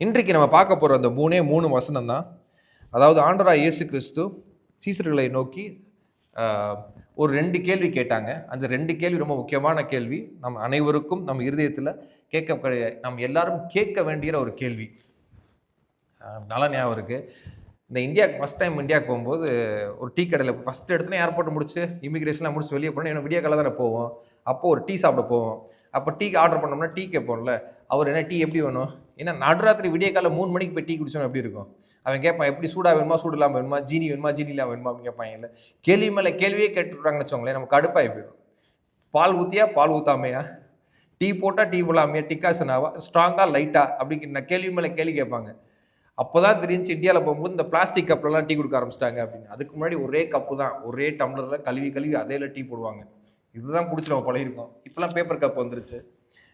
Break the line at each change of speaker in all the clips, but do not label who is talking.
இன்றைக்கு நம்ம பார்க்க போகிற அந்த மூணு வசனம் தான். அதாவது ஆண்டவராகிய இயேசு கிறிஸ்து சீசர்களை நோக்கி ஒரு 2 கேள்வி கேட்டாங்க. அந்த 2 கேள்வி ரொம்ப முக்கியமான கேள்வி. நம்ம அனைவருக்கும் நம்ம இருதயத்தில் நம்ம எல்லாரும் கேட்க வேண்டிய ஒரு கேள்வி. நல்லா ஞாபகம் இருக்குது. இந்த இந்தியாவுக்கு ஃபஸ்ட் டைம் இந்தியாவுக்கு போகும்போது ஒரு டீ கடையில் ஃபஸ்ட்டு எடுத்துனா ஏர்போர்ட் முடிச்சு இமிக்ரேஷன்லாம் முடிச்சு வெளியே போனால் என்ன விடிய காலை தானே போவோம். அப்போது ஒரு டீ சாப்பிட போவோம். அப்போ டீக்கு ஆர்டர் பண்ணோம்னா டீ கேட்போம்ல. அவர் என்ன டீ எப்படி வேணும், ஏன்னா நடுராத்திரி விடிய காலை 3 மணிக்கு போய் டீ குடிச்சோம் எப்படி இருக்கும். அவன் கேட்பான், எப்படி சூடாக வேணுமா, சூடு இல்லாமல் வேணுமா, ஜீனி வேணுமா, ஜீனி இல்லாமல் வேணுமா அப்படின்னு கேட்பாங்க. இல்லை கேள்வி மேலே கேள்வியே கேட்டுருக்காங்கன்னு வச்சோங்களேன், நம்ம கடுப்பாகி போயிடும். பால் ஊற்றியா பால் ஊற்றாமையா, டீ போட்டால் டீ போடாமையா, டிக்காசனாவா, ஸ்ட்ராங்காக லைட்டாக அப்படிங்கிற கேள்வி மேலே கேள்வி கேட்பாங்க. அப்போ தான் தெரிஞ்சு இந்தியாவில் போகும்போது இந்த பிளாஸ்டிக் கப்லலாம் டீ கொடுக்க ஆரம்பிச்சிட்டாங்க அப்படின்னு. அதுக்கு முன்னாடி ஒரே கப்பு தான், ஒரே டம்ளரில் கழுவி அதேல டீ போடுவாங்க. இதுதான் குடிச்சு நம்ம பழகிருக்கோம். இப்போலாம் பேப்பர் கப் வந்துருச்சு.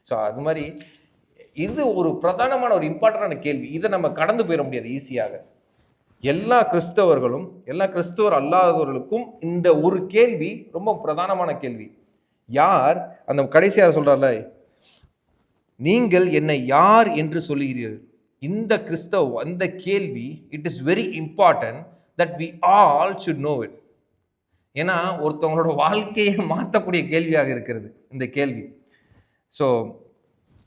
ஸோ அது மாதிரி இது ஒரு பிரதானமான ஒரு இம்பார்ட்டண்டான கேள்வி. இதை நம்ம கடந்து போயிட முடியாது ஈஸியாக. எல்லா கிறிஸ்தவர் அல்லாதவர்களுக்கும் இந்த ஒரு கேள்வி ரொம்ப பிரதானமான கேள்வி. யார் அந்த கடைசியார் சொல்றாருல, நீங்கள் என்னை யார் என்று சொல்லுகிறீர்கள். இந்த கேள்வி it is very important that we all should know it. ஏன்னா ஒருத்தவங்களோட வாழ்க்கையை மாற்றக்கூடிய கேள்வியாக இருக்கிறது இந்த கேள்வி. ஸோ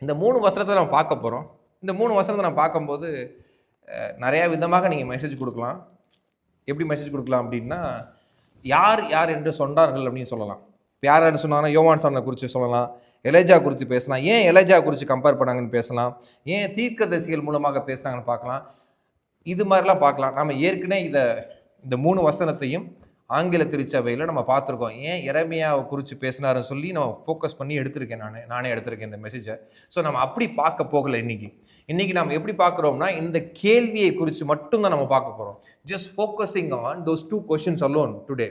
இந்த 3 வசனத்தை நம்ம பார்க்க போகிறோம். இந்த 3 வசனத்தை நான் பார்க்கும்போது நிறையா விதமாக நீங்கள் மெசேஜ் கொடுக்கலாம். எப்படி மெசேஜ் கொடுக்கலாம் அப்படின்னா, யார் என்று சொன்னார்கள் அப்படின்னு சொல்லலாம். யார் சொன்னாங்கன்னா யோவான் சானை குறித்து சொல்லலாம், எலேஜா குறித்து பேசலாம். ஏன் எலேஜா குறித்து கம்பேர் பண்ணாங்கன்னு பேசலாம், ஏன் தீர்க்கதரிசிகள் மூலமாக பேசுனாங்கன்னு பார்க்கலாம். இது மாதிரிலாம் பார்க்கலாம். நம்ம ஏற்கனவே இந்த 3 வசனத்தையும் ஆங்கில திருச்சபையில் நம்ம பார்த்துருக்கோம். ஏன் எரேமியாவை குறித்து பேசினாருன்னு சொல்லி நம்ம ஃபோக்கஸ் பண்ணி எடுத்திருக்கேன். நானே எடுத்திருக்கேன் இந்த மெசேஜை. ஸோ நம்ம அப்படி பார்க்க போகலை. இன்னைக்கு நம்ம எப்படி பார்க்குறோம்னா, இந்த கேள்வியை குறித்து மட்டும்தான் நம்ம பார்க்க போகிறோம். Just focusing on those 2 questions alone today.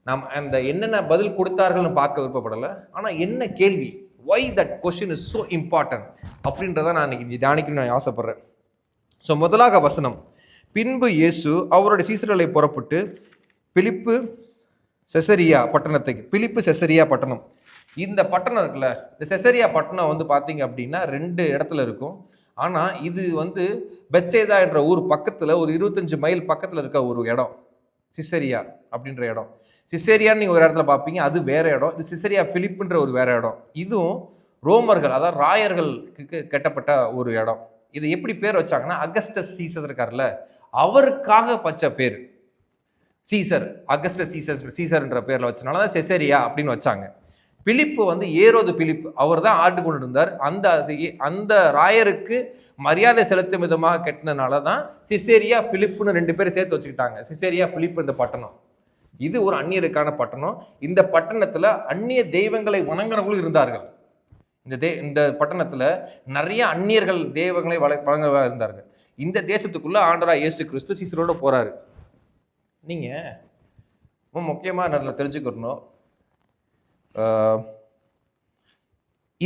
நம்ம அந்த என்னென்ன பதில் கொடுத்தார்கள்னு பார்க்க விருப்பப்படலை. ஆனால் என்ன கேள்வி, why that question is so important அப்படின்றத நான் இன்னைக்கு தியானிக்கணும்னு நான் ஆசைப்படுறேன். ஸோ முதலாக வசனம், பின்பு இயேசு அவருடைய சீசர்களை புறப்பட்டு பிலிப்பு செசரியா பட்டணம். இந்த பட்டணம் இருக்குல்ல, இந்த செசரியா பட்டணம் வந்து பார்த்தீங்க அப்படின்னா 2 இடத்துல இருக்கும். ஆனால் இது வந்து பெத்சேதா என்ற ஊர் பக்கத்தில் ஒரு 25 மைல் பக்கத்தில் இருக்க ஒரு இடம் சிசரியா அப்படின்ற இடம். சிசேரியான்னு நீங்கள் ஒரு இடத்துல பார்ப்பீங்க, அது வேற இடம். இது சிசரியா பிலிப்புன்ற ஒரு வேற இடம். இதுவும் ரோமர்கள், அதாவது ராயர்களுக்கு கட்டப்பட்ட ஒரு இடம். இது எப்படி பேர் வச்சாங்கன்னா, அகஸ்டஸ் சீசர் இருக்கார்ல, அவருக்காக பச்ச பேர் சீசர், அகஸ்டஸ் சீசர்ன்ற பேர்ல வச்சனால தான் செசரியா அப்படின்னு வச்சாங்க. பிலிப்பு வந்து ஏரோது பிலிப்பு, அவர் தான் ஆண்டு கொண்டு இருந்தார். அந்த ராயருக்கு மரியாதை செலுத்தும் விதமாக கட்டினனால தான் சிசேரியா பிலிப்புன்னு 2 பேரும் சேர்த்து வச்சுக்கிட்டாங்க. சிசேரியா பிலிப்பு இந்த பட்டணம். இது ஒரு அந்நியருக்கான பட்டணம். இந்த பட்டணத்துல அந்நிய தெய்வங்களை வணங்குறவங்களும் இருந்தார்கள். இந்த பட்டணத்துல நிறைய அந்நியர்கள் தெய்வங்களை வணங்க இருந்தார்கள். இந்த தேசத்துக்குள்ள ஆண்டவராகிய இயேசு கிறிஸ்து சீசரோட போறாரு. நீங்க ரொம்ப முக்கியமா நல்லா தெரிஞ்சுக்கணும்,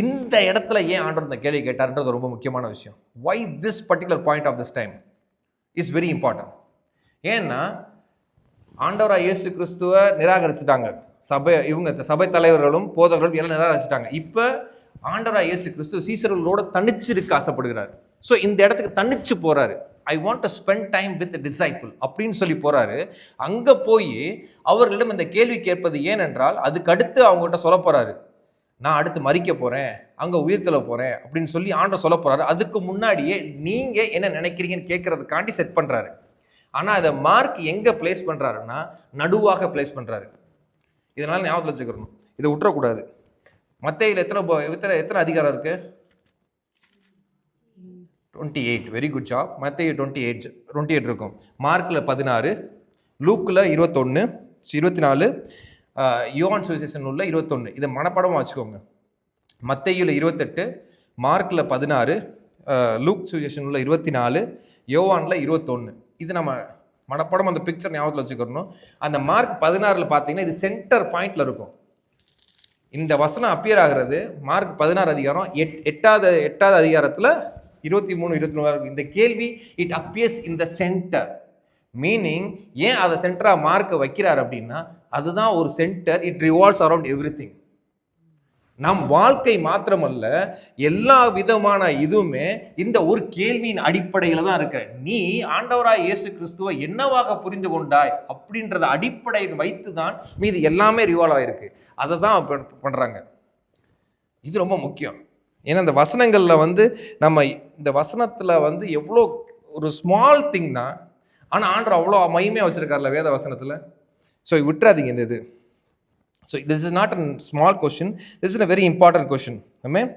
இந்த இடத்துல ஏன் ஆண்டவர் இந்த கேள்வி கேட்டார்ன்றது ரொம்ப முக்கியமான விஷயம். why this particular point of this time is very important. ஏன்னா ஆண்டவராகிய இயேசு கிறிஸ்துவை நிராகரிச்சுட்டாங்க. சபை தலைவர்களும் போதகர்களும் எல்லாம் நிராகரிச்சுட்டாங்க. இப்போ ஆண்டவராகிய இயேசு கிறிஸ்து சீசர்களோட தனிச்சிருக்க ஆசைப்படுகிறார். ஸோ இந்த இடத்துக்கு தனிச்சு போறாரு. ஐ want to spend time with disciple அப்படின்னு சொல்லி போறாரு. அங்க போய் அவர்களிடம் இந்த கேள்வி கேட்பது ஏனென்றால், அதுக்கு அடுத்து அவங்ககிட்ட சொல்ல போறாரு, நான் அடுத்து மரிக்க போறேன், அங்க உயிர்த்தல போறேன் அப்படின்னு சொல்லி ஆண்டவர் சொல்ல போறாரு. அதுக்கு முன்னாடியே நீங்க என்ன நினைக்கிறீங்கன்னு கேட்கறதுக்காண்டி செட் பண்றாரு. ஆனா அதை மார்க் எங்க பிளேஸ் பண்றாருன்னா, நடுவாக பிளேஸ் பண்றாரு. இதனால ஞாபகத்தில் வச்சுக்கணும், இதை விட்டுறக்கூடாது. மத்தேயுல எத்தனை அதிகாரம் இருக்கு? 28. Very good job. மத்தேயு 28 இருக்கும். மார்க்ல 16, லூக்ல 21, 24, யோவான் சுவிசேஷன் உள்ள 21. இதை மனப்பாடமா வச்சுக்கோங்க. மத்தேயுல 28, மார்க்ல 16, லூக் சுவிசேஷன் உள்ள 24, யோவான்ல 21. இது நம்ம மனப்பாடம் அந்த பிக்சர் ஞாபகத்தில் வச்சுக்கணும். அந்த மார்க் 16ல் பார்த்தீங்கன்னா இது சென்டர் பாயிண்ட்ல இருக்கும். இந்த வசனம் அப்பியர் ஆகிறது மார்க் 16 அதிகாரம் 8வது அதிகாரத்தில் 23, 24. இந்த கேள்வி it appears in the centre. Meaning ஏன் அதை சென்டராக மார்க்கை வைக்கிறார் அப்படின்னா, அதுதான் ஒரு centre. It revolves around every thing. நம் வாழ்க்கை மாத்திரமல்ல, எல்லா விதமான இதுவுமே இந்த ஒரு கேள்வியின் அடிப்படையில தான் இருக்கு. நீ ஆண்டவராய் இயேசு கிறிஸ்துவை என்னவாக புரிந்து கொண்டாய் அப்படின்றத அடிப்படையில் வைத்து தான் மீது எல்லாமே ரிவால்வ் ஆயிருக்கு. அதை தான் பண்றாங்க. இது ரொம்ப முக்கியம். ஏன்னா இந்த வசனங்கள்ல நம்ம இந்த வசனத்துல எவ்வளோ ஒரு ஸ்மால் திங் தான், ஆனா ஆண்டவர் அவ்வளோ மகிமையா வச்சிருக்காருல வேத வசனத்துல. ஸோ விட்டுறாதீங்க இந்த இது. So this is not a small question, this is a very important question. Amen.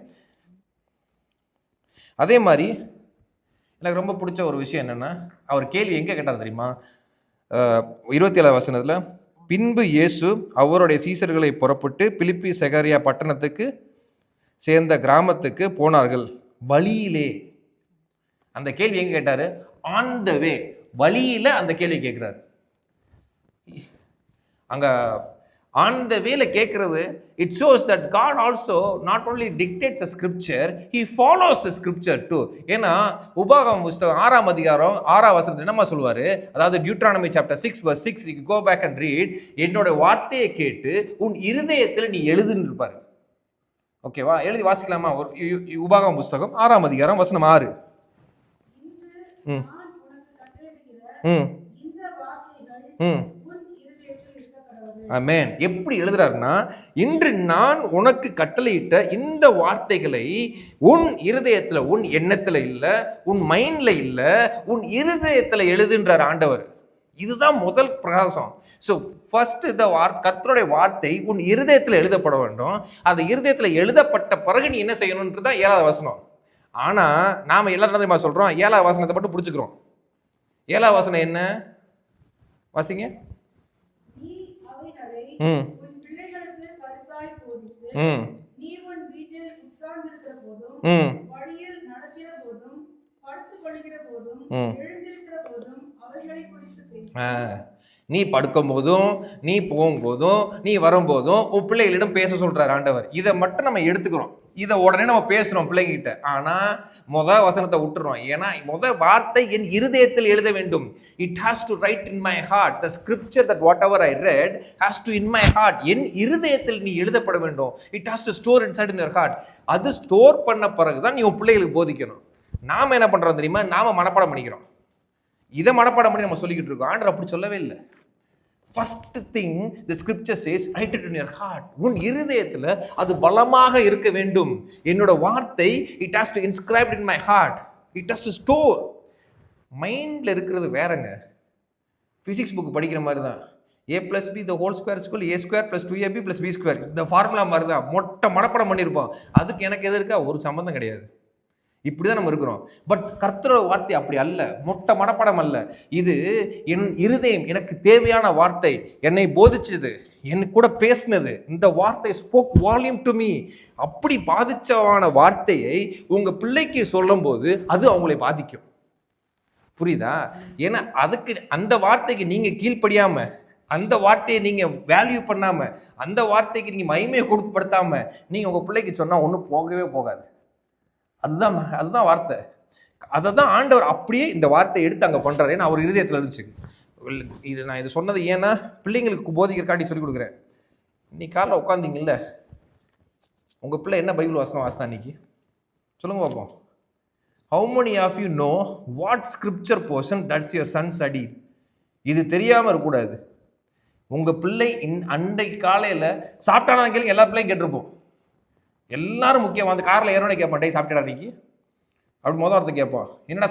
அதே மாதிரி எனக்கு ரொம்ப பிடிச்ச ஒரு விஷயம் என்னன்னா, அவர் கேள்வி எங்கே கேட்டார் தெரியுமா? 27 வசனத்தில், பின்பு இயேசு அவருடைய சீசர்களை புறப்பட்டு பிலிப்பி செகரியா பட்டணத்துக்கு சேர்ந்த கிராமத்துக்கு போனார்கள். வழியிலே அந்த கேள்வி எங்கே கேட்டார்? ஆன் த வே, வழியில் அந்த கேள்வி கேட்குறாரு. அங்கே ஆன் த வேல கேட்கறது, it shows that God also not only dictates a scripture, he follows the scripture too. ஏன்னா உபாகமம் புஸ்தகம் 6ஆம் அதிகாரம் 6ஆம் வசனத்தில் என்னமா சொல்லுவார்? அதாவது Deuteronomy chapter 6:6, you go back and read, என்னோட வார்த்தையை கேட்டு உன் இருதயத்தில் நீ எழுதுன்னு இருப்பாரு. ஓகேவா? எழுதி வாசிக்கலாமா? உபாகமம் புஸ்தகம் 6ஆம் அதிகாரம் வசனம் 6. ஆமென். எப்படி எழுதுறாருன்னா, இன்று நான் உனக்கு கட்டளையிட்ட இந்த வார்த்தைகளை உன் இருதயத்துல, உன் எண்ணத்துல இல்ல, உன் மைண்ட்ல இல்ல, உன் இருதயத்துல எழுதுன்றார் ஆண்டவர். இதுதான் முதல் பிரகாசம். ஸோ ஃபர்ஸ்ட் இந்த கர்த்தருடைய வார்த்தை உன் இருதயத்தில் எழுதப்பட வேண்டும். அந்த இருதயத்தில் எழுதப்பட்ட பிறகு நீ என்ன செய்யணும்ன்றது தான் 7ஆவது வசனம். ஆனா நாம எல்லாரும் தெரியுமா சொல்றோம்? 7ஆவது வசனத்தை மட்டும் பிடிச்சுக்கிறோம். 7ஆவது வசனம் என்ன? வாசிங்க. நீ படுக்கும் போதும், நீ போகும்போதும், நீ வரும்போதும் உன் பிள்ளைகளிடம் பேச சொல்றாரு ஆண்டவர். இதை மட்டும் நம்ம எடுத்துக்கிறோம், இதை உடனே நம்ம பேசுறோம் பிள்ளைங்கிட்ட. ஆனா வசனத்தை விட்டுறோம். ஏன்னா வார்த்தை என் இருதயத்தில் எழுத வேண்டும். It has to write in my heart. The scripture that whatever I read has to in my heart. என் இருதயத்தில் நீ எழுதப்பட வேண்டும். It has to store inside in your heart. அது ஸ்டோர் பண்ண பிறகுதான் நீ உன் பிள்ளைகளுக்கு போதிக்கணும். நாம என்ன பண்றோம் தெரியுமா? நாம மனப்பாடம் பண்ணிக்கிறோம். இதை மனப்பாடம் பண்ணி நம்ம சொல்லிக்கிட்டு இருக்கோம். ஆண்டவர் அப்படி சொல்லவே இல்லை. First thing the scripture says, write it in your heart. உன் இருதயத்துல அது பலமாக இருக்க வேண்டும். என்னோட வார்த்தை it has to inscribed in my heart. It has to store. மைண்ட்ல இருக்கிறது வேறங்க. பிசிக்ஸ் புக் படிக்கிற மாதிரி தான். a + b the whole square is equal to a square + 2ab + b square. இந்த ஃபார்முலா மாதிரி தான். மொட்டை மனப்பாடம் பண்ணியிருப்போம். அதுக்கு எனக்கு எது இருக்கா? ஒரு சம்பந்தம் கிடையாது. இப்படிதான் நம்ம இருக்கிறோம். பட் கர்த்தரோட வார்த்தை அப்படி அல்ல. மொட்டை மனப்பாடம் அல்ல. இது என் இருதயம், எனக்கு தேவையான வார்த்தை, என்னை போதிச்சது, என் கூட பேசினது. இந்த வார்த்தை ஸ்போக் வால்யூம் டு மீ. அப்படி பாதிச்சவான வார்த்தையை உங்க பிள்ளைக்கு சொல்லும் போது அது அவங்களை பாதிக்கும். புரியுதா? ஏன்னா அதுக்கு அந்த வார்த்தைக்கு நீங்க கீழ்ப்படியாம, அந்த வார்த்தையை நீங்க வேல்யூ பண்ணாம, அந்த வார்த்தைக்கு நீங்க மகிமையை கொடுப்படுத்தாம நீங்க உங்க பிள்ளைக்கு சொன்னா ஒன்றும் போகவே போகாது. அதுதான் வார்த்தை. அதை தான் ஆண்டவர் அப்படியே இந்த வார்த்தையை எடுத்து அங்கே பண்ணுறாரு. ஏன்னா அவர் இருதயத்தில் இருந்துச்சு. இது நான் இது சொன்னது ஏன்னா பிள்ளைங்களுக்கு போதிக்கிறக்காண்டி சொல்லி கொடுக்குறேன். இன்னைக்கு காலைல உட்காந்திங்கல்ல, உங்கள் பிள்ளை என்ன பைபிள் வாசினா இன்னைக்கு சொல்லுங்க பார்ப்போம். How many of you know what scripture portion does your son study? இது தெரியாமல் இருக்கக்கூடாது. உங்கள் பிள்ளை அன்றைக்கு காலையில் சாப்பிட்டானா கேள்வி எல்லா பிள்ளையும் கேட்டிருப்போம். எல்லாரும் முக்கியம். அந்த காரில் ஏறோட கேட்பான், டே சாப்பிட்டியாடா இன்னைக்கு அப்படி மொதல் வார்த்தை கேட்பான். என்னடா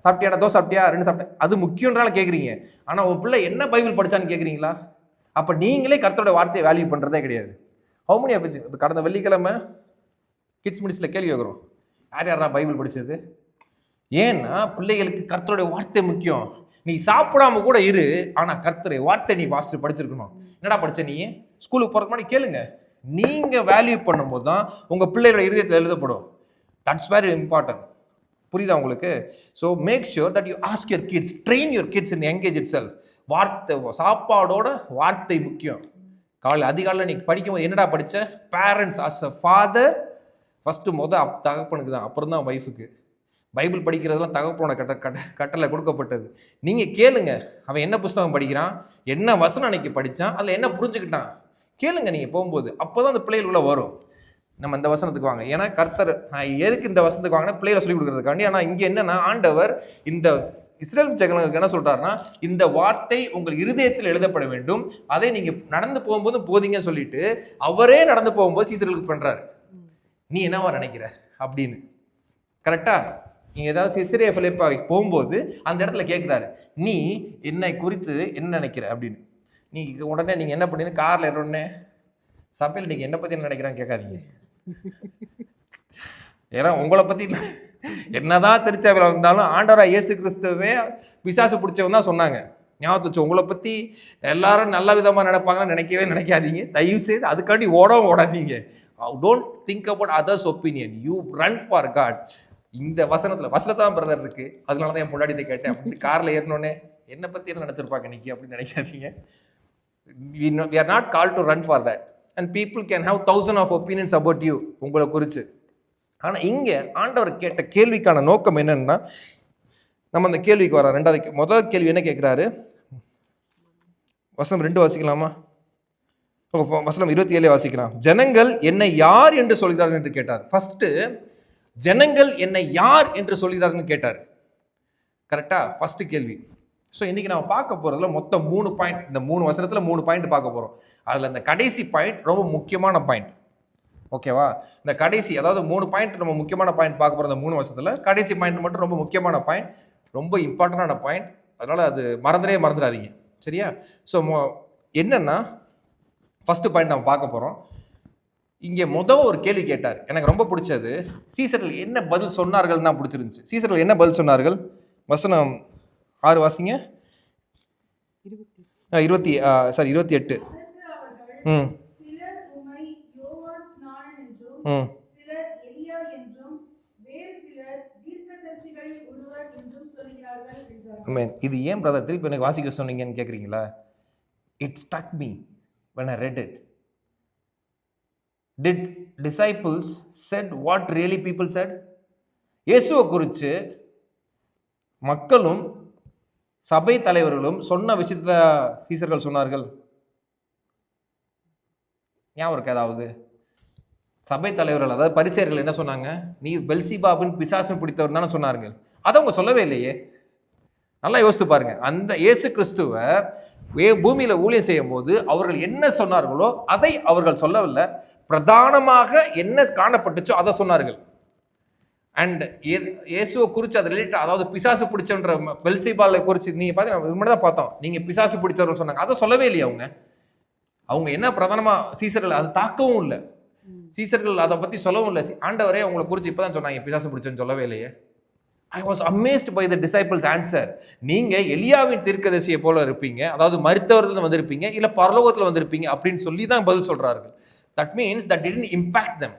சாப்பிட்டியாடா, தோசை சாப்பிட்டியா, 2 சாப்பிட்டேன். அது முக்கியன்றால கேட்குறீங்க. ஆனால் உன் பிள்ளை என்ன பைபிள் படித்தான்னு கேட்குறீங்களா? அப்போ நீங்களே கர்த்தரோட வார்த்தையை வேல்யூ பண்ணுறதே கிடையாது. How many of its? கடந்த வெள்ளிக்கிழமை கிட்ஸ் மினிஸ்டில் கேள்வி கேட்குறோம், யாரா பைபிள் படித்தது? ஏன்னா பிள்ளைகளுக்கு கர்த்தருடைய வார்த்தை முக்கியம். நீ சாப்பிடாம கூட இரு, ஆனால் கர்த்தருடைய வார்த்தை நீ வாசித்து படிச்சிருக்கணும். என்னடா படித்த நீ? ஸ்கூலுக்கு போகிறதுக்கு முன்னாடி கேளுங்க. நீங்க வேல்யூ பண்ணும்போது தான் உங்க பிள்ளைகளோட இருதயத்தில் எழுதப்படும். That's very important. புரியுதா உங்களுக்கு? So make sure that you ask your kids, train your kids in engage itself. வார்த்தை, சாப்பாடோட வார்த்தை முக்கியம். காலையில் அதிகாலையில் நீங்கள் படிக்கும்போது என்னடா படித்த? Parents as a father first தகப்பனுக்கு தான், அப்புறம் தான் ஒய்ஃபுக்கு. பைபிள் படிக்கிறதுலாம் தகப்பனோட கட்டளை கொடுக்கப்பட்டது. நீங்கள் கேளுங்க, அவன் என்ன புஸ்தகம் படிக்கிறான், என்ன வசனம் அன்னைக்கு படித்தான், அதில் என்ன புரிஞ்சுக்கிட்டான் கேளுங்க நீங்கள் போகும்போது. அப்போ தான் அந்த பிள்ளைகளுக்குள்ள வரும். நம்ம இந்த வசனத்துக்கு வாங்க. ஏன்னா கர்த்தர், நான் எதுக்கு இந்த வசனத்துக்கு வாங்கினா பிள்ளைகளை சொல்லி கொடுக்குறதுக்காண்டி. ஆனால் இங்கே என்னன்னா, ஆண்டவர் இந்த இஸ்ரேல் ஜனங்களுக்கு என்ன சொல்றாருன்னா, இந்த வார்த்தை உங்கள் இருதயத்தில் எழுதப்பட வேண்டும், அதை நீங்க நடந்து போகும்போது போதீங்கன்னு சொல்லிட்டு அவரே நடந்து போகும்போது சீசர்களுக்கு பண்றாரு. நீ என்னவா நினைக்கிற அப்படின்னு. கரெக்டா? நீங்க ஏதாவது சிசிரே பிலிப்பா போகும்போது அந்த இடத்துல கேட்கிறாரு, நீ என்னை குறித்து என்ன நினைக்கிற அப்படின்னு. நீ உடனே நீங்க என்ன பண்ணீங்க, கார்ல ஏறோடனே சபையில் நீங்க என்ன பத்தி என்ன நினைக்கிறான்னு கேட்காதீங்க. ஏன்னா உங்களை பத்தி என்னதான் திருச்சபையில் வந்தாலும் ஆண்டவராக இயேசு கிறிஸ்துவே பிசாசு பிடிச்சவன் தான் சொன்னாங்க. ஞாபகத்து வச்சு, உங்களை பற்றி எல்லாரும் நல்ல விதமாக நினைப்பாங்கன்னு நினைக்காதீங்க. தயவு செய்து அதுக்காண்டி ஓடாதீங்க. Don't think about others opinion, you run for God. இந்த வசனத்தில் தான் பிரதர் இருக்கு, அதனால தான் என் பொண்டாடித்தை கேட்டேன் அப்படின்னு காரில் ஏறினோடனே என்னை பற்றி என்ன நினச்சிருப்பாங்க இன்னைக்கு அப்படின்னு நினைக்காதீங்க. we are not called to run for that, and people can have thousands of opinions about you, உங்களை குறித்து. ஆனால் இங்கே ஆண்டவர் கேட்ட கேள்விக்கான நோக்கம் என்னன்னா, நம்ம அந்த கேள்விக்கு வரோம். ரெண்டாவது முதல் கேள்வி என்ன கேட்குறாரு, வசனம் 2 வாசிக்கலாமா? வசனம் 27 வாசிக்கலாம். ஜனங்கள் என்னை யார் என்று சொல்கிறார்கள் என்று கேட்டார். ஃபர்ஸ்ட் ஜனங்கள் என்னை யார் என்று சொல்கிறார்கள் கேட்டார். கரெக்டா? ஃபர்ஸ்ட் கேள்வி. ஸோ இன்னைக்கு நம்ம பார்க்க போறதுல மொத்தம் 3 பாயிண்ட். இந்த 3 வசனத்துல 3 பாயிண்ட் பார்க்க போறோம். அதுல இந்த கடைசி பாயிண்ட் ரொம்ப முக்கியமான பாயிண்ட். ஓகேவா? இந்த கடைசி, அதாவது 3 பாயிண்ட் நம்ம முக்கியமான பாயிண்ட் பார்க்க போகிற இந்த 3 வருஷத்தில் கடைசி பாயிண்ட் மட்டும் ரொம்ப முக்கியமான பாயிண்ட், ரொம்ப இம்பார்ட்டண்டான பாயிண்ட். அதனால் அது மறந்துடாதீங்க. சரியா? ஸோ என்னன்னா, ஃபஸ்ட்டு பாயிண்ட் நம்ம பார்க்க போகிறோம். இங்கே ஒரு கேள்வி கேட்டார், எனக்கு ரொம்ப பிடிச்சது. சீசர்கள் என்ன பதில் சொன்னார்கள் தான் பிடிச்சிருந்துச்சு. சீசர்கள் என்ன பதில் சொன்னார்கள்? வசனம் 6 வாசிங்க. 28. இது ஏன் பிரதர் திருப்பி எனக்கு வாசிக்க சொன்னீங்கன்னு கேட்குறீங்களா? It struck me when I read it. Did disciples said what really people said? இயேசுவை குறித்து மக்களும் சபை தலைவர்களும் சொன்ன விஷயத்தை சீசர்கள் சொன்னார்கள். ஞாபகம் இருக்கு ஏதாவது? சபை தலைவர்கள், அதாவது பரிசேயர்கள் என்ன சொன்னாங்க? நீ பெல்சிபாபின் பிசாசன் பிடித்தவர் தானே சொன்னார்கள். அதை அவங்க சொல்லவே இல்லையே. நல்லா யோசித்து பாருங்க. அந்த இயேசு கிறிஸ்துவை பூமியில ஊழியம் செய்யும் போது அவர்கள் என்ன சொன்னார்களோ அதை அவர்கள் சொல்லவில்லை. பிரதானமாக என்ன காணப்பட்டுச்சோ அதை சொன்னார்கள். அண்ட் இயேசுவை குறித்து அதை ரிலேட்டட், அதாவது பிசாசு பிடிச்சன்ற பெல்சிபாலை குறித்து நீங்க பார்த்தீங்கன்னா தான் பார்த்தோம். நீங்க பிசாசு பிடிச்சவர்கள் சொன்னாங்க, அதை சொல்லவே இல்லையே. அவங்க என்ன பிரதானமா சீசர்கள் அதை தாக்கவும் இல்லை. சீசர்கள் அதை பற்றி சொல்லவும் இல்லை. ஆண்டவரே உங்களை குறித்து இப்போதான் சொன்னாங்க, பிசாசு பிடிச்சன்னு சொல்லவே இல்லையே. I was amazed by the disciples' answer. நீங்க எலியாவின் தீர்க்கதரிசியை போல இருப்பீங்க, அதாவது மரித்தவர்கள் வந்திருப்பீங்க, இல்ல பரலோகத்தில் வந்திருப்பீங்க அப்படின்னு சொல்லி தான் பதில் சொல்றார்கள். That means that didn't impact them.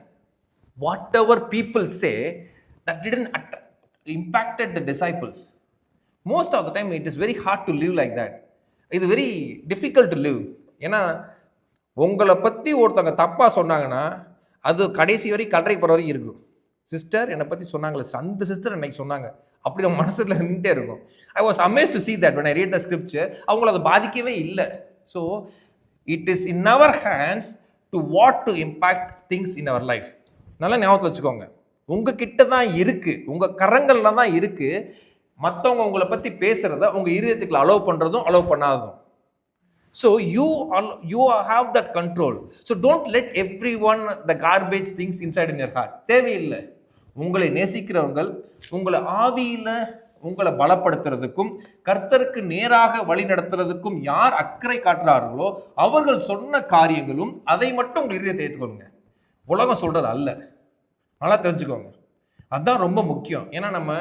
Whatever people say, that didn't impacted the disciples. Most of the time it is very hard to live like that. It is very difficult to live. ஏன்னா உங்களை பற்றி ஒருத்தவங்க தப்பாக சொன்னாங்கன்னா அது கடைசி வரை கல்லறை போகிற வரைக்கும் இருக்கும். சிஸ்டர் என்னை பற்றி சொன்னாங்களே, அந்த சிஸ்டர் என்னைக்கு சொன்னாங்க, அப்படி நம்ம மனசில் நின்றுட்டே இருக்கும். I was amazed to see that when I read the scripture. அவங்கள அதை பாதிக்கவே இல்லை. So it is in our hands to what to impact things in our life. நல்லா ஞாபகத்தில் வச்சுக்கோங்க. உங்ககிட்ட தான் இருக்குது, உங்கள் கரங்களில் தான் இருக்குது. மற்றவங்க உங்களை பற்றி பேசுகிறத உங்கள் இருதயத்துக்குள்ள அலோவ் பண்ணுறதும் allow பண்ணாததும். So you have that control. So don't let everyone the garbage things inside in your heart. தேவையில்லை. உங்களை நேசிக்கிறவங்க உங்களை ஆவியில உங்களை பலப்படுத்துறதுக்கும் கர்த்தருக்கு நேராக வழி நடத்துறதுக்கும் யார் அக்கறை காட்டுறார்களோ அவர்கள் சொன்ன காரியங்களும் அதை மட்டும் உங்கள் இதயத்தை ஏற்றுக்கோங்க. உலகம் சொல்றது அல்ல. நல்லா தெரிஞ்சுக்கோங்க. அதுதான் ரொம்ப முக்கியம். ஏன்னா நம்ம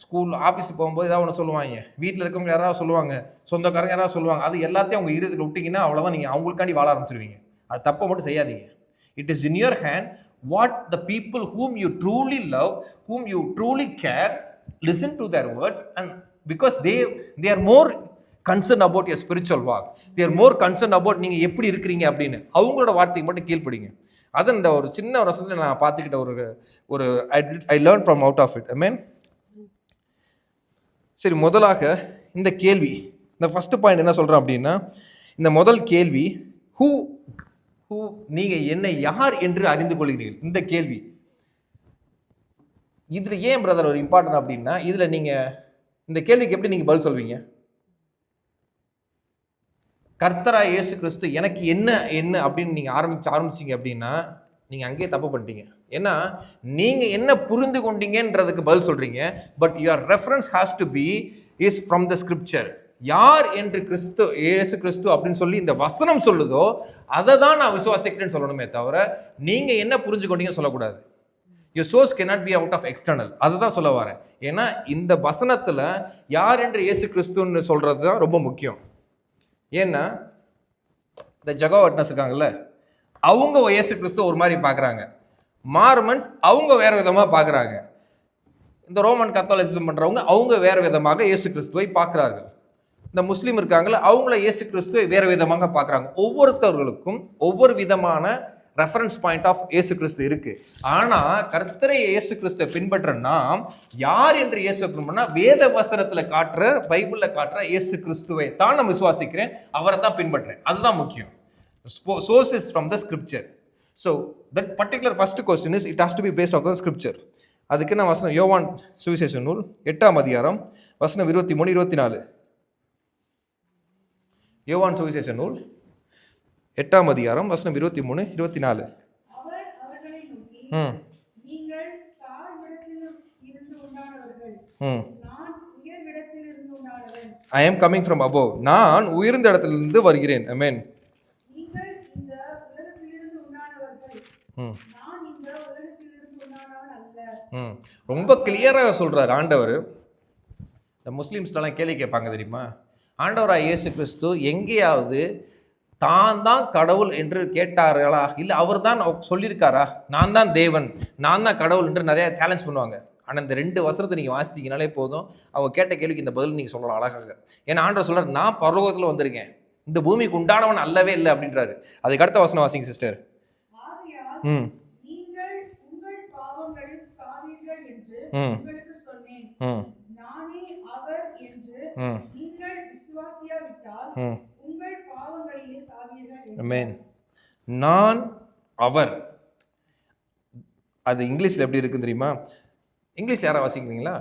ஸ்கூல் ஆஃபீஸுக்கு போகும்போது ஏதாவது ஒன்று சொல்லுவாங்க, வீட்டில் இருக்கவங்க யாராவது சொல்லுவாங்க, சொந்தக்காரங்க யாராவது சொல்லுவாங்க. அது எல்லாத்தையும் அவங்க இருதயத்தில் விட்டிங்கன்னா அவ்வளோதான், நீங்கள் அவங்களுக்காண்டி வாழ ஆரம்பிச்சிருவீங்க. அது தப்பை மட்டும் செய்யாதீங்க. It is in your hand. What the people whom you truly love, whom you truly care, listen to their words, and because they are more concerned about your spiritual walk. They are more concerned about நீங்கள் எப்படி இருக்கிறீங்க அப்படின்னு. அவங்களோட வார்த்தைக்கு மட்டும் கீழ்ப்படிங்க. அது இந்த ஒரு சின்ன ஒரு வருஷத்துல நான் பார்த்துக்கிட்ட ஒரு I learn from out of it. Amen. சரி, முதலாக இந்த கேள்வி, இந்த ஃபர்ஸ்ட் பாயிண்ட் என்ன சொல்கிறேன் அப்படின்னா, இந்த முதல் கேள்வி, ஹூ நீங்க என்னை யார் என்று அறிந்து கொள்கிறீர்கள். இந்த கேள்வி இதுல ஏன் பிரதர் ஒரு இம்பார்ட்டன்ட் அப்படின்னா, இதுல நீங்க இந்த கேள்விக்கு எப்படி நீங்க பதில் சொல்வீங்க? கர்த்தராகிய இயேசு கிறிஸ்து எனக்கு என்ன என்ன அப்படின்னு நீங்க ஆரம்பிச்சீங்க அப்படின்னா நீங்க அங்கேயே தப்பு பண்ணிட்டீங்க. ஏன்னா நீங்க என்ன புரிந்து கொண்டீங்கன்றதுக்கு பதில் சொல்றீங்க. But your reference has to be is from the scripture. யார் என்று கிறிஸ்து இயேசு கிறிஸ்து அப்படின்னு சொல்லி இந்த வசனம் சொல்லுதோ அதை தான் நான் விசுவாசிக்கிறேன்னு சொல்லணுமே தவிர நீங்க என்ன புரிஞ்சு கொண்டீங்கன்னு சொல்லக்கூடாது. Your source cannot be out of external. அதுதான் சொல்ல வரேன். ஏன்னா இந்த வசனத்துல யார் என்று இயேசு கிறிஸ்துன்னு சொல்றது தான் ரொம்ப முக்கியம். ஏன்னா இந்த ஜெகோவா விட்னஸ் இருக்காங்கல்ல, அவங்க இயேசு கிறிஸ்து ஒரு மாதிரி பார்க்குறாங்க. மார்மன்ஸ் அவங்க வேற விதமாக பார்க்குறாங்க. இந்த ரோமன் கத்தோலிசிசம் பண்ணுறவங்க அவங்க வேற விதமாக இயேசு கிறிஸ்துவை பார்க்குறார்கள். இந்த முஸ்லீம் இருக்காங்கள அவங்கள இயேசு கிறிஸ்துவை வேற விதமாக பார்க்குறாங்க. ஒவ்வொருத்தவர்களுக்கும் ஒவ்வொரு விதமான ரெஃபரன்ஸ் பாயிண்ட் ஆஃப் இயேசு கிறிஸ்து இருக்கு. ஆனா கர்த்தரை இயேசு கிறிஸ்துவை பின்பற்ற நாம் யார் என்று இயேசு பின்பற்றினா வேத வசனத்துல காட்டுற பைபிள்ல காட்டுற இயேசு கிறிஸ்துவை தான் நான் விசுவாசிக்கிறேன், அவரை தான் பின்பற்றேன். அதுதான் முக்கியம். Source is from the scripture. So that particular first question is it has to be based on the scripture. அதுக்கு நான் வசனம் யோவான் சுவிசேஷ நூல் 8ஆம் அதிகாரம் வசனம் 23 24. யோவான் சுவிசேஷ நூல் 8ஆம் அதிகாரம் வசனம் 23 24.
அவர் அவர்களை நோக்கி, நீங்கள் தாழ்விடத்தில் இருந்து உண்டானவர்கள், நான் உயர்விடத்தில் இருந்து உண்டானவன்.
I am coming from above. நான் உயர்ந்த இடத்திலிருந்து வருகிறேன். Amen.
நீங்கள் இந்த உலகத்திலிருந்து உண்டானவர்கள், நான் இந்த உலகத்திலிருந்து உண்டானவன் அல்ல.
ரொம்ப கிளியராக சொல்றார் ஆண்டவர். இந்த முஸ்லிம்ஸ்லாம் கேள்வி கேட்பாங்க தெரியுமா, ஆண்டவராக இயேசு கிறிஸ்து எங்கேயாவது தான் தான் கடவுள் என்று கேட்டார்களா, இல்லை அவர் தான் சொல்லியிருக்காரா, நான் தான் தேவன் நான் தான் கடவுள் என்று நிறைய சேலஞ்ச் பண்ணுவாங்க. ஆனால் இந்த 2 வசனத்தை நீங்கள் வாசித்தீங்கனாலே போதும், அவங்க கேட்ட கேள்விக்கு இந்த பதில் நீங்கள் சொல்லலாம் அழகாக. ஏன்னா ஆண்டவர் சொல்கிறார், நான் பரலோகத்தில் வந்திருக்கேன், இந்த பூமிக்கு உண்டானவன் அல்லவே இல்லை அப்படின்றாரு. அதுக்கு அடுத்த வசனம் வாசிங்க சிஸ்டர்.
நீங்கள் உங்கள் பாவங்களில் சாவீர்கள் என்று உங்களுக்கு சொன்னேன், நானே அவர் என்று நீங்கள் விசுவாசியாவிட்டால் உங்கள் பாவங்களிலே சாவீர்கள்.
ஆமென். நான் அவர், அது இங்கிலீஷ்ல எப்படி இருக்கு தெரியுமா? இங்கிலீஷ்ல யாரா வாசிக்கிறீங்களா?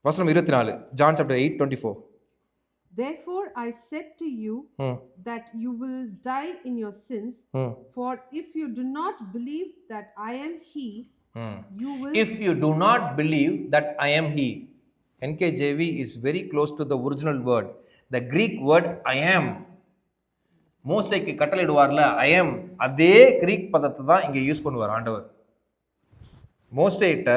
வசனம் 24, John chapter 8:24.
Therefore I said to you that you will die in your sins, for if you do not believe that I am he, you will.
If you do not believe that I am he. NKJV is very close to the original word. The Greek word I am. மோசேக்கு கட்டளையிடுவார்ல I am, அதே Greek பதத்தை தான் இங்கே use பண்ணுவார் ஆண்டவர். மோசேட்ட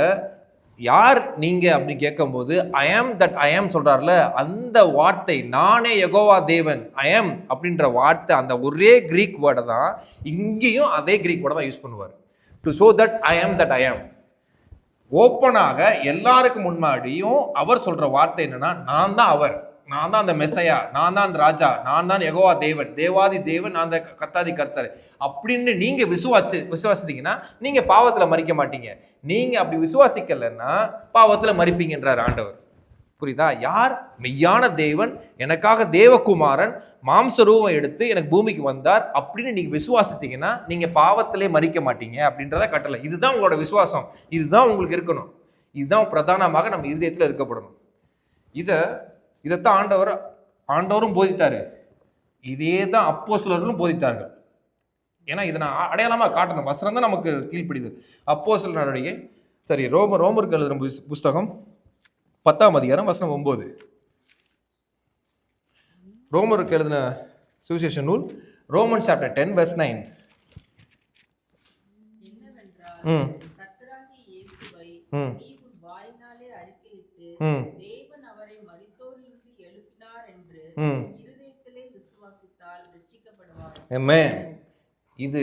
யார் நீங்க அப்படி கேட்கும்போது ஐ ஆம் தட் ஐ ஆம் சொல்றாருல, அந்த வார்த்தை நானே யெகோவா தேவன் ஐ ஆம் அப்படின்ற வார்த்தை, அந்த ஒரே கிரீக் வேர்டை தான் இங்கேயும் அதே கிரீக் வேர்டை தான் யூஸ் பண்ணுவார். டு ஷோ தட் ஐ ஆம் தட் ஐ ஆம். ஓப்பனாக எல்லாருக்கும் முன்னாடியும் அவர் சொல்ற வார்த்தை என்னன்னா, நான் தான் அவர், நான் தான் அந்த மெசையா, நான் தான் அந்த ராஜா, நான் தான் யெகோவா தேவன், தேவாதி தேவன், நான் தான் கர்த்தாதி கர்த்தர் அப்படின்னு நீங்க விசுவாசித்தீங்கன்னா நீங்க பாவத்துல மறிக்க மாட்டீங்க. நீங்க அப்படி விசுவாசிக்கலன்னா பாவத்துல மறிப்பீங்கன்றார் ஆண்டவர். புரியுதா? யார் மெய்யான தேவன், எனக்காக தேவகுமாரன் மாம்ச ரூபம் எடுத்து எனக்கு பூமிக்கு வந்தார் அப்படின்னு நீங்க விசுவாசித்தீங்கன்னா நீங்க பாவத்திலே மறிக்க மாட்டீங்க அப்படின்றத கட்டளை. இதுதான் உங்களோட விசுவாசம், இதுதான் உங்களுக்கு இருக்கணும், இதுதான் பிரதானமாக நம்ம இருதயத்துல இருக்கப்படணும். இதைத்தான் ஆண்டவரும் போதித்தாரு, இதே தான் அப்போஸ்தலர்களும் போதித்தார்கள். ஏன்னா இதை நான் அடையாளமா காட்டணும், வசனம் தான் நமக்கு கீழ்ப்பிடிது. அப்போஸ்தலர் நடவடிக்கை ரோமருக்கு எழுதுற புஸ்தகம் 10ஆம் அதிகாரம் வசனம் 9. ரோமருக்கு எழுதின சுவிசேஷ நூல் ரோமன் சாப்டர் 10 verse 9. இது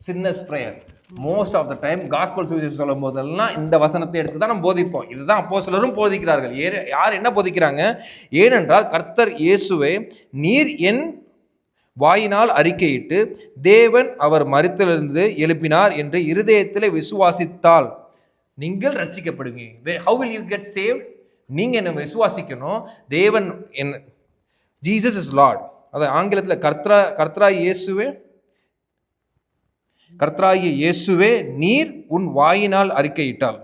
sinner's prayer. Most of the time gospel சுவிசேஷம் சொல்லும் போதெல்லாம் இந்த வசனத்தை எடுத்து தான் நம்ம போதிப்போம். இதுதான் அப்போஸ்தலரும் போதிக்கிறார்கள். யார் என்ன போதிக்கிறாங்க? ஏனென்றால் கர்த்தர் இயேசுவை நீர் என் வாயினால் அறிக்கையிட்டு தேவன் அவர் மரித்ததிலிருந்து எழுப்பினார் என்று இருதயத்திலே விசுவாசித்தால் நீங்கள் ரட்சிக்கப்படுவீங்க. How will you get saved? நீங்க என்ன விசுவாசிக்கணும், தேவன் ஜீசஸ் இஸ் லார்ட். அது ஆங்கிலத்தில் கர்த்தரா இயேசுவே கர்த்தராகிய இயேசுவே நீர் உன் வாயினால் அறிக்கையிட்டால்.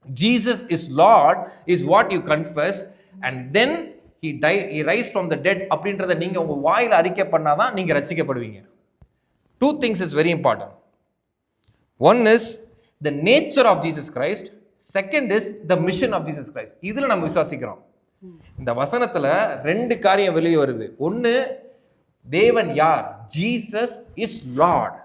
Jesus is Lord is what you confess and then he died, he rise from the dead அப்படின்றத நீங்க உங்க வாயில அறிக்கை பண்ணாதான் நீங்க ரட்சிக்கப்படுவீங்க. Two things is very important. One is the nature of Jesus Christ, second is the mission of Jesus Christ. இதுல நம்ம விசுவாசிக்கிறோம். இந்த வசனத்துல ரெண்டு காரியம் வெளியே வருது. ஒன்னு, தேவன் யார்? Jesus is Lord.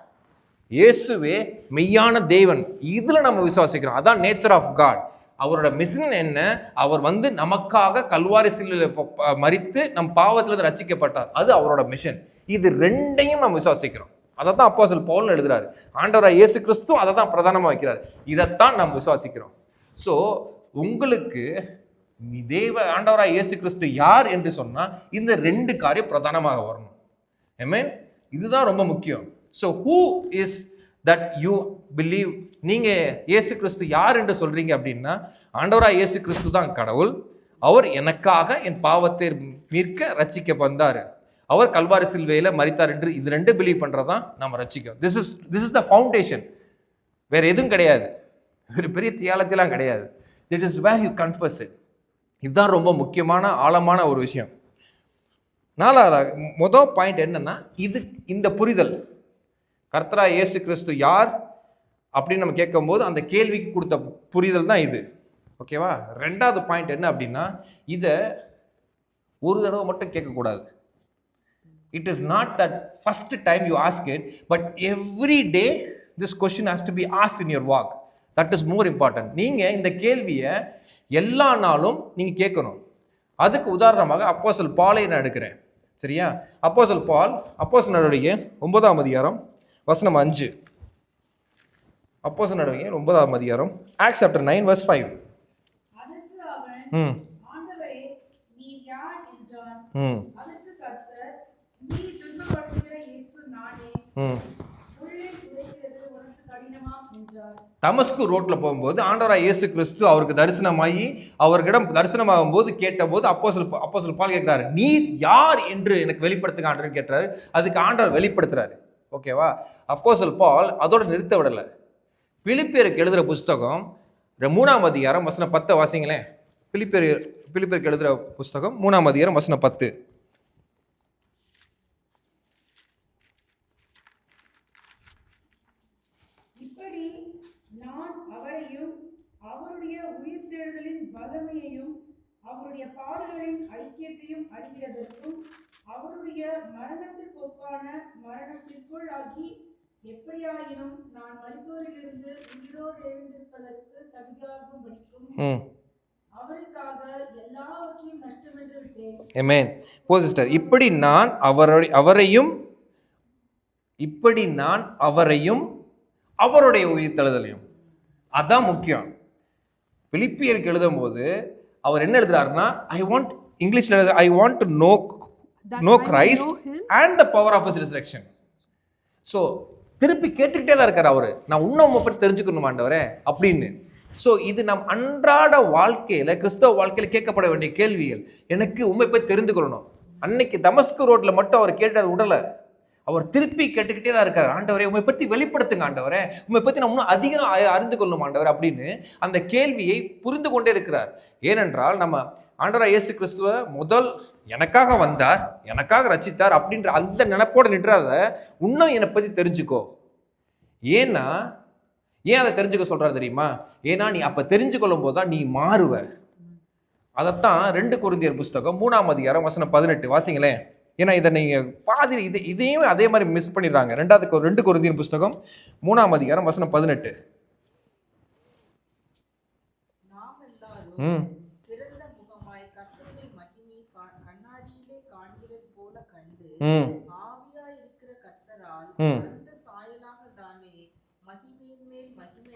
இயேசுவே மெய்யான தேவன். இதுல நம்ம விசுவாசிக்கிறோம். அதான் நேச்சர் ஆஃப் காட். அவரோட மிஷன் என்ன? அவர் நமக்காக கல்வாரி சிலுவையில மரித்து நம் பாவத்திலிருந்து ரட்சிக்கப்பட்டார். அது அவரோட மிஷன். இது ரெண்டையும் நம்ம விசுவாசிக்கிறோம். அதை தான் அப்போஸ்தலன் பவுல் எழுதுறாரு. ஆண்டவராகிய இயேசு கிறிஸ்து அதை தான் பிரதானமா வைக்கிறார். இதைத்தான் நம்ம விசுவாசிக்கிறோம். ஸோ உங்களுக்கு ஆண்டவராகிய இயேசு கிறிஸ்து யார் என்று சொன்னா இந்த ரெண்டு காரியம் பிரதானமாக வரணும். ஆமென். இதுதான் ரொம்ப முக்கியம். So who is that you believe? நீங்க இயேசு கிறிஸ்து யார் என்று சொல்றீங்க அப்படின்னா, ஆண்டவராகிய இயேசு கிறிஸ்து தான் கடவுள். அவர் எனக்காக என் பாவத்தை மீட்க ரட்சிக்க வந்தார். அவர் கல்வாரி சிலுவையில மரித்தார் என்று இது ரெண்டு பிலீவ் பண்றதான் நம்ம ரட்சிக்கும். This is the foundation. வேற எதுவும் கிடையாது. ஒரு பெரிய தியாலஜிலாம் கிடையாது. That is where you confuse it. இதுதான் ரொம்ப முக்கியமான ஆழமான ஒரு விஷயம். நாலாவது முதல் பாயிண்ட் என்னன்னா, இந்த புரிதல், கர்த்தராகிய இயேசு கிறிஸ்து யார் அப்படின்னு நம்ம கேட்கும்போது அந்த கேள்விக்கு கொடுத்த புரிதல் தான் இது. ஓகேவா? ரெண்டாவது பாயிண்ட் என்ன அப்படின்னா, இதை ஒரு தடவை மட்டும் கேட்கக்கூடாது. It is not that first time you ask it, but every day this question has to be asked in your walk. That is more important. நீங்க இந்த கேள்வியை எல்லா நாளும் நீங்க கேட்கணும். அதுக்கு உதாரணமாக அப்போஸ்தலன் பாலை நான் எடுக்கிறேன். சரியா? அப்போஸ்தலன் பால் அப்போஸ்தலர் நடவடிக்கை 9ஆம் அதிகாரம் வசனம் 5. அப்போஸ்தலர் நடவடிக்கை 9ஆம் அதிகாரம், ஆக்ட்ஸ் சாப்டர் 9 verse 5.
அதற்கு அவன், ஆண்டவரே நீர் யார் என்றான். அதற்கு கர்த்தர், நீ துன்பப்படுத்துகிற இயேசு நானே. உள்ளே உரைக்கிறது உனக்கு கடினமா என்றார்.
தமஸ்கு ரோட்ல போகும்போது ஆண்டவராகிய இயேசு கிறிஸ்து அவருக்கு தரிசனமாகி அவர்களிடம் தரிசனமாகும் போது கேட்டபோது அப்போஸ்தலன் பால் கேட்கிறாரு, நீர் யார் என்று எனக்கு வெளிப்படுத்துங்க ஆண்டவர் கேட்டாரு. அதுக்கு ஆண்டவர் வெளிப்படுத்துறாரு. ஓகேவா? அப்போஸ்தலன் பால் அதோட நிறுத்த விடலை. பிலிப்பியருக்கு எழுதுகிற புஸ்தகம் 3ஆம் அதிகாரம் வசனம் 10 வாசிங்களேன். பிலிப்பியருக்கு எழுதுகிற புஸ்தகம் 3ஆம் அதிகாரம் வசனம் 10.
இப்படி நான் அவரையும் அவருடைய உயிர்த்தெழுதலின் வல்லமையையும் அவருடைய பாடுகளின் ஐக்கியத்தையும் அறிகிறதற்கும் அவருடைய மரணத்திற்கு ஒப்பான மரணத்திற்குள் ஆகி எப்படியாயினும் நான் மரித்தோரிலிருந்து உயிரோடு எழுந்திருப்பதற்கு தகுதியாகும்படிக்கும் அவருக்காக எல்லாவற்றையும் நஷ்டமென்று விட்டேன்.
ஆமென். போதும் சிஸ்டர். இப்படி நான் அவரையும் அவருடைய உயிர்த்தெழுதலையும். அதான் முக்கியம். பிலிப்பியருக்கு எழுதும் போது அவர் என்ன எழுதுறாருன்னா, இங்கிலீஷ்ல I want to know Christ and the power of his resurrection. So திருப்பி கேட்டுக்கிட்டே தான் இருக்காரு அவரு, நான் இன்னும் பற்றி தெரிஞ்சுக்கணும் ஆண்டவரே அப்படின்னு. ஸோ இது நம் அன்றாட வாழ்க்கையில, கிறிஸ்தவ வாழ்க்கையில கேட்கப்பட வேண்டிய கேள்விகள். எனக்கு உண்மை போய் தெரிந்து கொள்ளணும். அன்னைக்கு தமஸ்கு ரோட்ல மட்டும் அவர் கேட்டது உடலை, அவர் திருப்பி கேட்டுக்கிட்டே தான் இருக்காரு, ஆண்டவரே உண்மை பற்றி வெளிப்படுத்துங்க ஆண்டவரே, உண்மை பற்றி நம்ம இன்னும் அதிகம் அறிந்து கொள்ளணும் ஆண்டவர் அப்படின்னு அந்த கேள்வியை புரிந்து கொண்டே இருக்கிறார். ஏனென்றால் நம்ம ஆண்டவராகிய இயேசு கிறிஸ்துவ முதல் எனக்காக வந்தார், எனக்காக ரட்சித்தார் அப்படின்ற அந்த நினைப்போட நின்றாத, இன்னும் என்னை பற்றி தெரிஞ்சுக்கோ. ஏன் அதை தெரிஞ்சுக்க சொல்றாரு தெரியுமா? ஏன்னா நீ அப்ப தெரிஞ்சு கொள்ளும் போது தான் நீ மாறுவ. அதைத்தான் 2 கொரிந்தியர் புஸ்தகம் 3ஆம் அதிகாரம் வசனம் 18 வாசிங்களேன். ஏன்னா இதை நீங்க பாதி இதையும் அதே மாதிரி மிஸ் பண்ணிடுறாங்க. 2 கொரிந்தியர் புஸ்தகம் 3ஆம் அதிகாரம் வசனம் 18.
நாம் எல்லாரும் திறந்த முகமாய் கர்த்தருடைய மகிமையை கண்ணாடியிலே காண்கிறது போல கண்டு ஆவியாய் இருக்கிற கர்த்தரால் அந்த சாயலாக தானே மகிமையின் மேல் மகிமை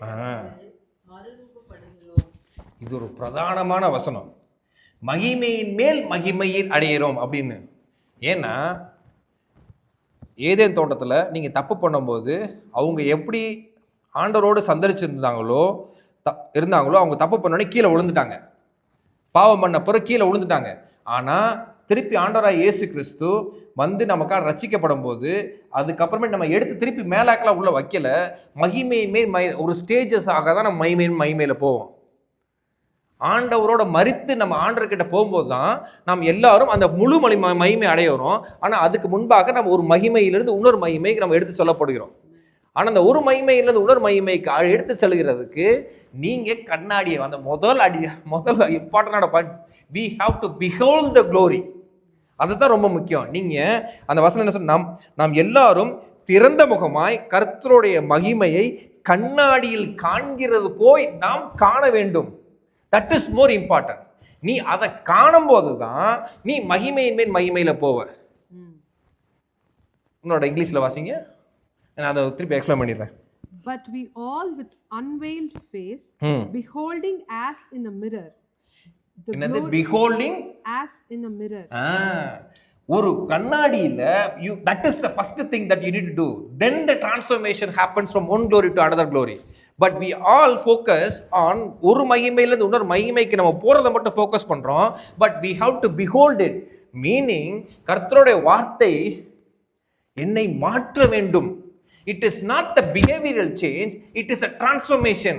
மறுரூபப்படுகிறோம்.
இது ஒரு பிரதானமான வசனம். மகிமையின் மேல் மகிமையில் அடையிறோம் அப்படின்னு. ஏன்னா ஏதேன் தோட்டத்தில் நீங்கள் தப்பு பண்ணும்போது அவங்க எப்படி ஆண்டவரோடு சந்தரிச்சிருந்தாங்களோ அவங்க தப்பு பண்ணோடனே கீழே விழுந்துட்டாங்க. பாவம் பண்ண பிறகு கீழே விழுந்துட்டாங்க. ஆனால் திருப்பி ஆண்டவராக இயேசு கிறிஸ்து வந்து நமக்காக ரட்சிக்கப்படும் போது அதுக்கப்புறமே நம்ம எடுத்து திருப்பி மேலாக்கெல்லாம் உள்ள வைக்கல, மகிமையுமே ஒரு ஸ்டேஜஸ் ஆக தான் நம்ம மகிமையில போவோம். ஆண்டவரோட மரித்து நம்ம ஆண்டவர்கிட்ட போகும்போது தான் நாம் எல்லாரும் அந்த முழு மகிமை அடையிறோம். ஆனால் அதுக்கு முன்பாக நம்ம ஒரு மகிமையிலிருந்து இன்னொரு மகிமைக்கு நம்ம எடுத்து சொல்லப்படுகிறோம். ஆனால் அந்த ஒரு மகிமையிலிருந்து இன்னொரு மகிமைக்கு எடுத்து செல்கிறதுக்கு நீங்கள் கண்ணாடியை அந்த முதல் இம்பார்ட்டன்டான point, we have to behold the glory. அதுதான் ரொம்ப முக்கியம். நீங்கள் அந்த வசனம் என்ன சொன்ன, நாம் எல்லாரும் திறந்த முகமாய் கர்த்தருடைய மகிமையை கண்ணாடியில் காண்கிறது போய் நாம் காண வேண்டும். That is more important. நீ அதை காணும் போது தான் நீ மகிமையின் மேல் மகிமையில போவ. உன்னோட இங்கிலீஷ்ல வாசிங்க, நான் அதை திருப்பி எக்ஸ்பிளைன் பண்ணிடுறேன்.
But we all with unveiled face, beholding as in a mirror.
என்னது beholding
as in a mirror?
ஒரு கண்ணாடியில that is the first thing that you need to do. Then the transformation happens from one glory to another glory. But we all focus on ஒரு மகிமையில இருந்து இன்னொரு மகிமைக்கு நம்ம போறதை மட்டும் ஃபோக்கஸ் பண்றோம். But we have to behold it, meaning கர்த்தருடைய வார்த்தை என்னை மாற்ற வேண்டும். It is not the behavioral change, it is a transformation.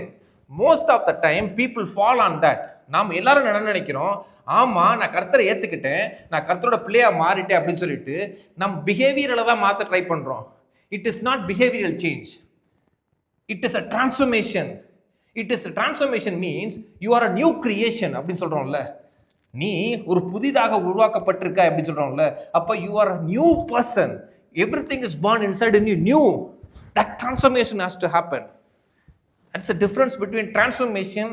Most of the time people fall on that. நாம் எல்லாரும் என்ன நினைக்கிறோம், ஆமா நான் கர்த்தரை ஏத்துக்கிட்டேன், நான் கர்த்தரோட பிள்ளையா மாறிட்டேன் அப்படின்னு சொல்லிட்டு நம் பிஹேவியரை தான் மாற்ற ட்ரை பண்றோம். It is not behavioural change, it is a transformation. It is transformation means you are a new creation அப்படின்னு சொல்றோம்ல. நீ ஒரு புதிதாக உருவாக்கப்பட்டிருக்க அப்படின்னு சொல்றோம்ல. அப்ப you are a new person. Everything is born inside in you new. That transformation has to happen. That's the difference between transformation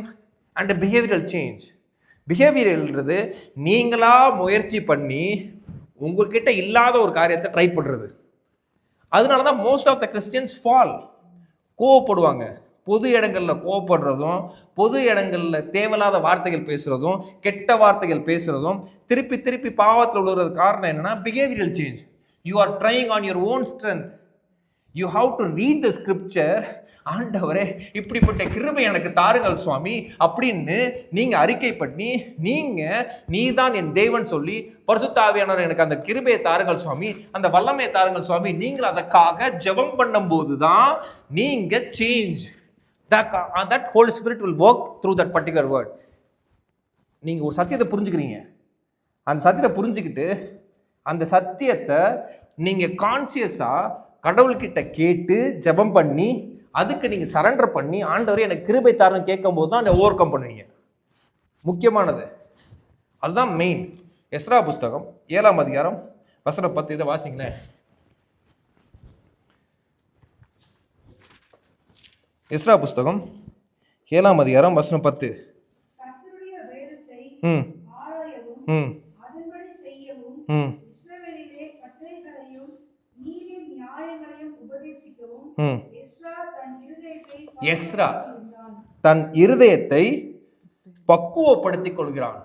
and a behavioral change. பிஹேவியர்ன்றது நீங்களா முயற்சி பண்ணி உங்ககிட்ட இல்லாத ஒரு காரியத்தை ட்ரை பண்ணுறது. அதனால தான் most of the Christians fall. கோவப்படுவாங்க, பொது இடங்களில் கோவப்படுறதும், பொது இடங்களில் தேவையில்லாத வார்த்தைகள் பேசுகிறதும், கெட்ட வார்த்தைகள் பேசுகிறதும், திருப்பி திருப்பி பாவத்தில் விழுகிறது காரணம் என்னென்னா behavioural change. You are trying on your own strength. You have to read the scripture. ஆண்டவரே இப்படிப்பட்ட கிருபை எனக்கு தாருங்கள் சுவாமி அப்படின்னு நீங்க அறிக்கை பண்ணி நீதான் என் தேவன் சொல்லி பரிசுத்த ஆவியானவர் எனக்கு அந்த கிருபையை தாருங்கள் சுவாமி, அந்த வல்லமையை தாருங்கள் சுவாமி, நீங்கள் அதற்காக ஜெபம் பண்ணும் போதுதான் நீங்க change. That Holy Spirit will work through that particular word. நீங்க ஒரு சத்தியத்தை புரிஞ்சுக்கிறீங்க, அந்த சத்தியத்தை புரிஞ்சுக்கிட்டு அந்த சத்தியத்தை நீங்க கான்சியஸா கடவுள்கிட்ட கேட்டு ஜெபம் பண்ணி அதுக்கு நீங்க சரண்டர் பண்ணி ஆண்டவரே எனக்கு கிருபை தாருன்னு கேட்கும் போது தான் அதை ஓவர் கம் பண்ணுவீங்க. முக்கியமானது அதுதான் மெயின். எஸ்ரா புஸ்தகம் 7ஆம் அதிகாரம் வசனம் 10 இதை வாசிங்களேன். எஸ்ரா புஸ்தகம் 7ஆம் அதிகாரம் வசனம் 10. எஸ்ரா தன் இருதயத்தை பக்குவப்படுத்திக் கொள்கிறான்.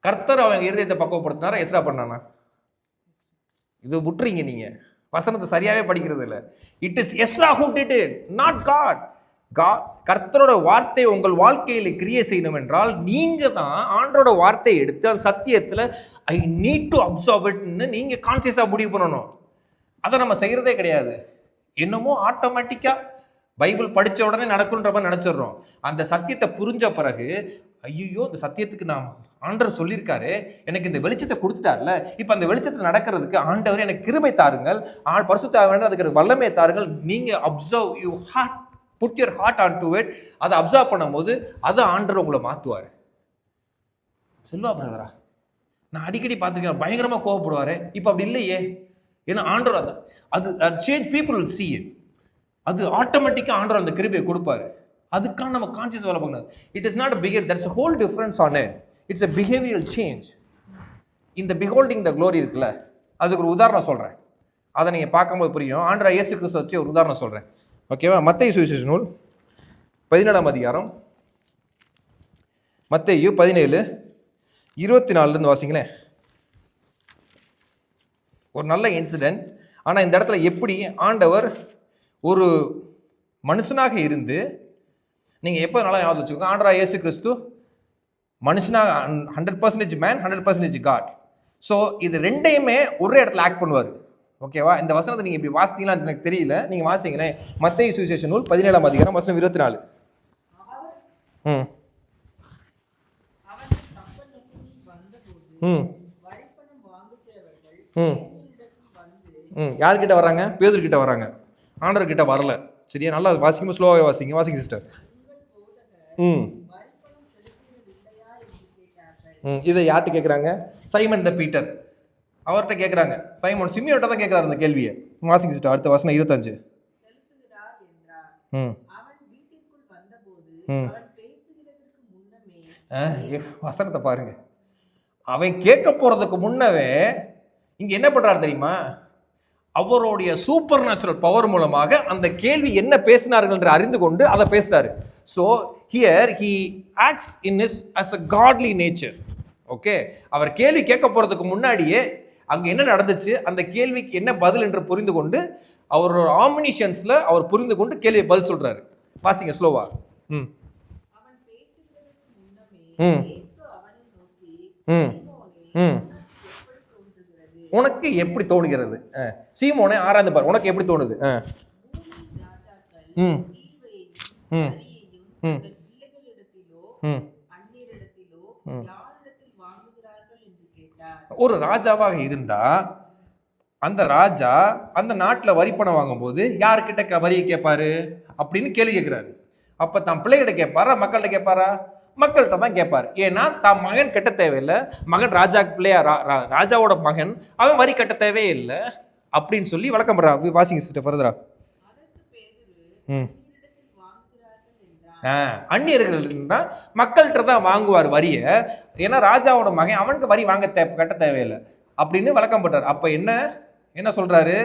கர்த்தர் அவன் இருதயத்தை பக்குவப்படுத்தினாரா, எஸ்ரா பண்ணானா? இது விட்டுறீங்க, நீங்க வசனத்தை சரியாவே படிக்கிறது இல்லை. It is Ezra who did it, not God. கர்த்தரோட வார்த்தை உங்கள் வாழ்க்கையில கிரியை செய்யணும் என்றால் நீங்க தான் ஆண்டோட வார்த்தையை எடுத்து அந்த சத்தியத்துல ஐ நீட் டு அப்சர்வ் இட்னு நீங்க கான்சியஸா முடிவு பண்ணணும். அதை நம்ம செய்யறதே கிடையாது. என்னமோ ஆட்டோமேட்டிக்கா பைபிள் படிச்ச உடனே நடக்குன்ற மாதிரி நினைச்சிடுறோம். அந்த சத்தியத்தை புரிஞ்ச பிறகு ஐயோ இந்த சத்தியத்துக்கு நான் ஆண்டவர் சொல்லியிருக்காரு, எனக்கு இந்த வெளிச்சத்தை கொடுத்துட்டார்ல, இப்போ அந்த வெளிச்சத்தில் நடக்கிறதுக்கு ஆண்டவர் எனக்கு கிருபை தாருங்கள், பரிசுத்த ஆவியானவர் அதுக்கு வல்லமையை தாருங்கள். நீங்க observe you heart, put your heart on to it. அதை அப்சர்வ் பண்ணும்போது அதை ஆண்டவர் உங்களை மாற்றுவார். செல்வா பிரதரா நான் அடிக்கடி பார்த்துருக்கேன், பயங்கரமாக கோவப்படுவார். இப்போ அப்படி இல்லையே, ஏன்னா ஆண்டவர் அது change people will see it. அது ஆட்டோமேட்டிக்காக ஆண்டவர் அந்த கிருபையை கொடுப்பாரு. அதுக்கான நம்ம கான்சியஸ் வேலை பண்ணணும். It is not a behavior, there is a whole difference on it. It's a behavioral change. இந்த beholding the glory இருக்குல்ல, அதுக்கு ஒரு உதாரணம் சொல்கிறேன், அதை நீங்கள் பார்க்கும்போது புரியும். ஆண்டவர் இயேசு கிறிஸ்து வச்சு ஒரு உதாரணம் சொல்கிறேன், ஓகேவா? மத்தேயு சுவிசேஷ நூல் 17ஆம் அதிகாரம், மத்தேயு 17:24 வாசிங்களேன். ஒரு நல்ல இன்சிடென்ட். ஆனால் இந்த இடத்துல எப்படி ஆண்டவர் ஒரு மனுஷனாக இருந்து, நீங்கள் எப்போ நல்லா ஞாபகம் வச்சுக்கோங்க, ஆண்டவராகிய இயேசு கிறிஸ்து மனுஷனா 100% மேன், 100% காட். ஸோ இது ரெண்டையுமே ஒரே இடத்துல ஆக்ட் பண்ணுவார். ஓகேவா? இந்த வசனத்தை நீங்கள் இப்படி வாசித்தீங்களா எனக்கு தெரியல. நீங்கள் வாசிங்களேன். மத்தேயு சுவிசேஷ நூல் 17ஆம் அதிகாரம் வசனம் 24. ம்
அவன் கப்பலுக்குள் வந்தபோது
ம்
வரிப்பணம் வாங்குகிறவர்கள்
ம்
வந்து
ம் யார்கிட்ட வராங்க? பேதுருக்கிட்ட வராங்க, ஆண்டவர்கிட்ட வரல. சரியா? நல்லா வாசிக்கும், ஸ்லோவாக வாசிங்க சிஸ்டர். ம்
வரிப்பணம் செலுத்துவதில்லையா என்று கேட்டார்கள்.
இதை யார்கிட்ட கேட்குறாங்க? சைமன் த பீட்டர் அவர்கிட்ட கேட்குறாங்க. சைமன் சிமியோட்ட தான் கேட்குறாரு இந்த கேள்வியை. வாசிங்க சிஸ்டர், அடுத்த வசனம் 25.
செலுத்துகிறார் என்றார்.
ம்
அவன் வீட்டிற்குள் வந்தபோது
ம்
அவன் பேசுகிறதற்கு முன்னமே
வசனத்தை பாருங்க. அவன் கேட்க போறதுக்கு முன்னவே இங்க என்ன பண்றாரு தெரியுமா? அவருடைய சூப்பர் நேச்சுரல் பவர் மூலமாக அந்த கேள்வி என்ன பேசினார்கள் என்று அறிந்து கொண்டு அதை பேசுறாரு. So here he acts in is as a godly nature. Okay, அவர் கேள்வி கேட்க போறதுக்கு முன்னாடியே அங்க என்ன நடந்துச்சு, அந்த கேள்விக்கு என்ன பதில் என்று புரிந்து கொண்டு அவரோட ஆமினிஷன்ஸ்ல அவர் புரிந்து கொண்டு கேள்வியை பதில் சொல்றாரு. வாசிங்க ஸ்லோவா. ம்
அவன் பேசுகிறதற்கு முன்னமே
ம்
இயேசு அவனை நோக்கி,
ம் ம்
எப்படி தோன்றுகிறது?
உனக்கு எப்படி தோணுகிறது? சீமோனே ஆராய்ந்து பாரு, உனக்கு எப்படி தோணுது?
பூமியின் ராஜாக்கள்
ம்
ஈவையையும்
ம்
அரியையும்
ம்
தங்கள் பிள்ளைகளிடத்திலோ
ம்
அந்நியரிடத்திலோ யாரிடத்தில் வாங்குகிறார்கள் என்று கேட்டார்.
ஒரு ராஜாவாக இருந்தா அந்த ராஜா அந்த நாட்டில் வரி பணம் வாங்கும்போது யாருக்கிட்ட வரியை கேட்பாரு அப்படின்னு கேள்வி கேட்கிறாரு. அப்ப தான் பிள்ளைகிட்ட கேட்பாரா, மக்கள்கிட்ட கேட்பாரா? மக்கள்கிட்ட தான் கேட்பார். ஏன்னா தான் மகன் கட்ட தேவையில்லை, மகன் ராஜா பிள்ளையா ராஜாவோட மகன், அவன் வரி கட்ட தேவையில்லை அப்படின்னு சொல்லி வழக்கம் பண்றா. வாசிங்க சிஸ்டர் ஃபர்தரா.
அதற்கு பேதுரு,
ம்
அந்நியரிடத்தில் வாங்குகிறார்கள் என்றார்.
அந்நியர்கள்னா மக்கள்கிட்ட தான் வாங்குவார் வரியை. ஏன்னா ராஜாவோட மகன், அவனுக்கு வரி வாங்க கட்ட தேவையில்லை அப்படின்னு வழக்கம் பண்றார். அப்ப என்ன சொல்றாரு?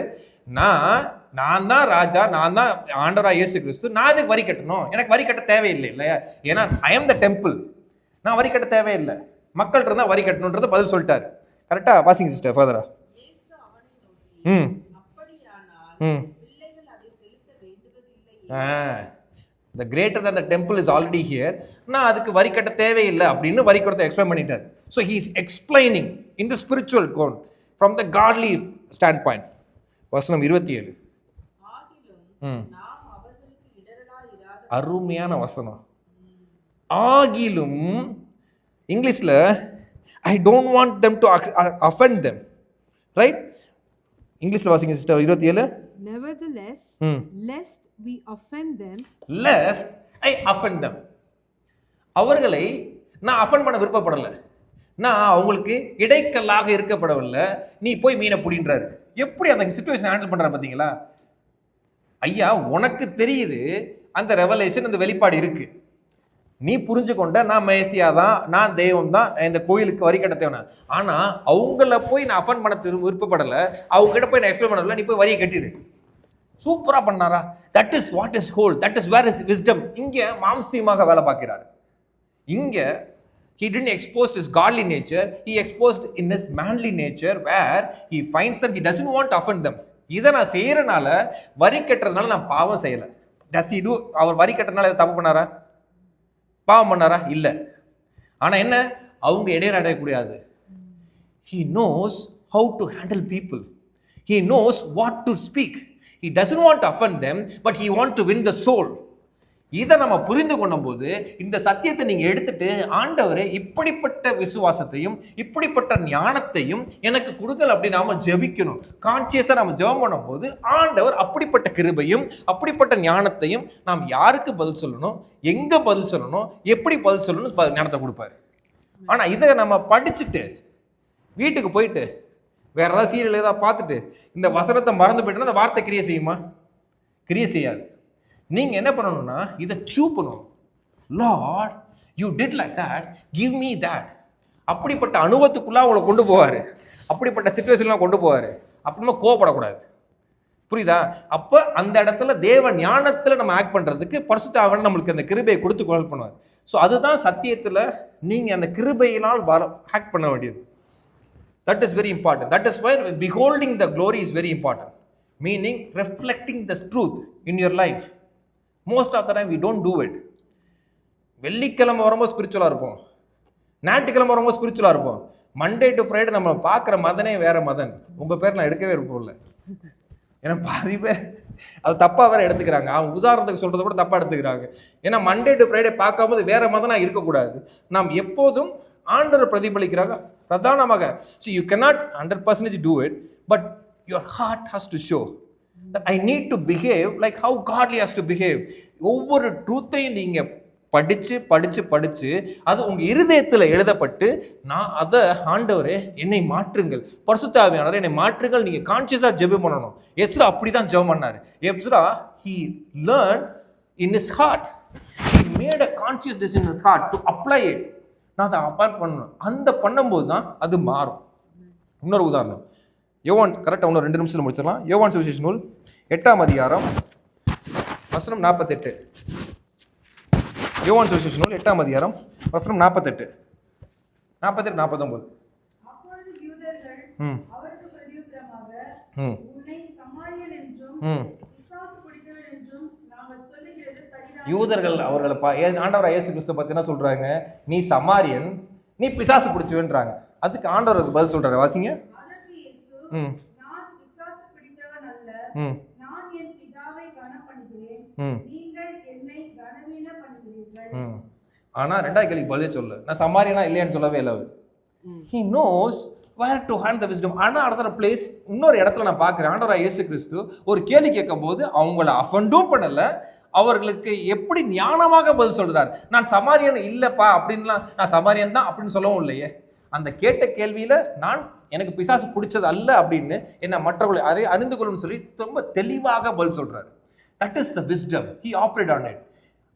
நான் தான் ராஜா, நான் தான் ஆண்டவரா இயேசு கிறிஸ்து, நான் இதுக்கு வரி கட்டணும், எனக்கு வரி கட்ட தேவையில்லை இல்லையா? ஏன்னா ஐ எம் த டெம்பிள், நான் வரி கட்ட தேவையில்லை, மக்கள்கிட்ட தான் வரி கட்டணுன்றத பதில் சொல்லிட்டாரு. கரெக்டா? வாசிங்க சிஸ்டர் ஃபர்தரா.
இயேசு அவனை நோக்கி,
ம்
அப்படியானால்
ம்
பிள்ளைகள் அதை செலுத்த வேண்டுவதில்லை.
the greater than the temple is already here, நான் அதுக்கு வரி கட்ட தேவையில்லை அப்படின்னு வரி கொடுத்து எக்ஸ்பிளைன் பண்ணிட்டார். So he is explaining in the spiritual cone from the godly standpoint. வசனம் 27.
ஆகிலும் நாம் அவர்களுக்கு இடரலாய் இராத
அருமையான வசனம். ஆகிலும் இங்கிலீஷ்ல I don't want them to offend them, right? இங்கிலீஷ்ல வாசிங்க sister 27.
Nevertheless, lest we offend them,
lest I offend them. அவர்களை நான் அஃபெண்ட் பண்ண விருப்பப்படலை, நான் அவங்களுக்கு இடைக்கல்லாக இருக்கப்படவில்லை, நீ போய் மீனை பிடின்றாரு. எப்படி அந்த சிச்சுவேஷன் ஹேண்டில் பண்றாரு பார்த்தீங்களா? ஐயா, உனக்கு தெரியுது அந்த ரெவலேஷன், அந்த வெளிப்பாடு இருக்கு, நீ புரிஞ்சு கொண்ட நான் மேசியா தான், நான் தெய்வம் தான், இந்த கோயிலுக்கு வரி கட்ட தேவை. ஆனா அவங்கள போய் நான் அஃபெண்ட் பண்ண விருப்பப்படலை, அவங்க கிட்ட போய் நான் எக்ஸ்பிளைன் பண்ணல, நீ போய் வரியை கட்டிடு. சூப்பரா பண்ணாரா? That is what is whole, that is where is wisdom. இங்க மாம்சீமாக வேலை பார்க்கிறார். இங்க he didn't expose his godly nature, he exposed in his manly nature where he finds them, he doesn't want to offend them. இதை நான் செய்யறனால, வரி கட்டுறதுனால நான் பாவம் செய்யலை. does he do? அவர் வரி கட்டுறதுனால தப்பு பண்ணாரா, பாவம் பண்ணாரா? இல்லை. ஆனா என்ன, அவங்க இடையில அடையக்கூடாது. he knows how to handle people, he knows what to speak, he doesn't want to offend them, but he want to win the soul. இதை நம்ம புரிந்து கொள்ளும் போது இந்த சத்தியத்தை நீங்க எடுத்துட்டு, ஆண்டவரே இப்படிப்பட்ட விசுவாசத்தையும் இப்படிப்பட்ட ஞானத்தையும் எனக்கு கொடுங்கள் அப்படி நாம ஜெபிக்கணும். கான்சியஸா நம்ம ஜெபம் பண்ணும் போது ஆண்டவர் அப்படிப்பட்ட கிருபையும் அப்படிப்பட்ட ஞானத்தையும் நாம் யாருக்கு பதில் சொல்லணும், எங்க பதில் சொல்லணும், எப்படி பதில் சொல்லணும் ஞானத்தை கொடுப்பாரு. ஆனா இதை நம்ம படிச்சுட்டு வீட்டுக்கு போயிட்டு வேற ஏதாவது சீரியல் ஏதாவது பார்த்துட்டு இந்த வசனத்தை மறந்து போயிட்டோம்னா அந்த வார்த்தை கிரியை செய்யுமா? கிரியை செய்யாது. நீங்க என்ன பண்ணணும்னா இதை சூ பண்ணணும். Lord, you did like that, give me that. அப்படிப்பட்ட அனுபவத்துக்குள்ள அவங்களை கொண்டு போவாரு, அப்படிப்பட்ட சிச்சுவேஷன்லாம் கொண்டு போவாரு. அப்படிமா கோவப்படக்கூடாது. புரியுதா? அப்ப அந்த இடத்துல தேவ ஞானத்துல நம்ம ஆக்ட் பண்றதுக்கு பரிசுத்த ஆவியானவர் நம்மளுக்கு அந்த கிருபையை கொடுத்து ஹெல்ப் பண்ணுவார். ஸோ அதுதான் சத்தியத்துல நீங்க அந்த கிருபையினால் ஆக்ட் பண்ண வேண்டியது. That is very important. That is why beholding the glory is very important. Meaning reflecting the truth in your life. Most of the time we don't do it. வெள்ளிக்கிழமை வரும்போது ஸ்பிரிச்சுவலாக இருப்போம், ஞாயிற்றுக்கிழமை ரொம்ப ஸ்பிரிச்சுவலாக இருப்போம். மண்டே டு ஃப்ரைடே நம்ம பார்க்குற மதனே வேற மதன். உங்கள் பேர் நான் எடுக்கவே இருப்போம்ல. ஏன்னா பாதி பேர் அது தப்பாக வேற எடுத்துக்கிறாங்க. அவங்க உதாரணத்துக்கு சொல்கிறத கூட தப்பாக எடுத்துக்கிறாங்க. ஏன்னா மண்டே டு ஃப்ரைடே பார்க்கும்போது வேற மதனாக இருக்கக்கூடாது. நாம் எப்போதும் ஆண்டவர் பிரதிபலிக்கிறாங்க பிரதானமாக. So you cannot 100% do it, but your heart has to show that I need to behave like how godly has to behave. ஒவ்வொரு ட்ரூத்தையும் நீங்கள் படித்து படித்து படித்து அது உங்கள் இருதயத்தில் எழுதப்பட்டு, நான் அதை ஆண்டவரே என்னை மாற்றுங்கள், பரிசுத்த ஆவியானவரே என்னை மாற்றுங்கள், நீங்கள் கான்சியஸாக ஜெபம் பண்ணணும். எஸ்ரா அப்படி தான் ஜெபம் பண்ணார். Ezra he learned in his heart. He made a conscious decision in his heart to apply it. நான் அதை அப்ளை பண்ணணும். அந்த பண்ணும்போது தான் அது மாறும். இன்னொரு உதாரணம், யோவான், கரெக்டாக இன்னொரு 2 நிமிஷத்தில் முடிச்சிடலாம். யோவான் சுவிசேஷ நூல் 8ஆம் அதிகாரம் வசனம் 48. யோவான் சுவிசேஷ நூல் 8ஆம் அதிகாரம் வசனம் 48, 48, 49.
அப்பொழுது யூதர்கள் அவருக்கு பிரதியுத்தரமாக, உன்னை சமாரியன் என்றும் பிசாசு பிடித்தவன் என்றும் நாங்கள் சொல்லுகிறது சரிதான்.
யூதர்கள் அவர்களை ஆண்டவர் இயேசு கிறிஸ்து பத்தி என்ன சொல்றாங்க? நீ சமாரியன், நீ பிசாசு பிடிச்சுவேன்றாங்க. அதுக்கு ஆண்டவருக்கு பதில் சொல்றாரு, வாசிங்க.
அதற்கு இயேசு, நான் பிசாசு பிடித்தவன் அல்ல, நான் என் பிதாவை கனம் பண்ணுகிறேன், நீங்கள் என்னை கனவீன பண்ணுகிறீர்கள்.
ஆனா ரெண்டாவது கேள்விக்கு பதில் சொல்ல, நான் சமாரியனா இல்லையான்னு சொல்லவே இல்லை. He knows where to hand the wisdom. ஆனா அடுத்த பிளேஸ் இன்னொரு இடத்துல நான் பார்க்கிறேன், ஆண்டவராகிய இயேசு கிறிஸ்து ஒரு கேள்வி கேட்கும் போது அவங்கள அஃபண்டும் பண்ணல, அவர்களுக்கு எப்படி ஞானமாக பதில் சொல்றார். நான் சமாரியன் இல்லப்பா அப்படின்லாம், நான் சமாரியன் தான் அப்படின்னு சொல்லவும் இல்லையே. அந்த கேட்ட கேள்வியில நான் எனக்கு பிசாசு பிடிச்சது அல்ல அப்படின்னு என்ன மற்றவர்களை அறிந்து கொள்ளும்னு சொல்லி ரொம்ப தெளிவாக பதில் சொல்றாரு. That is the wisdom. He operate on it.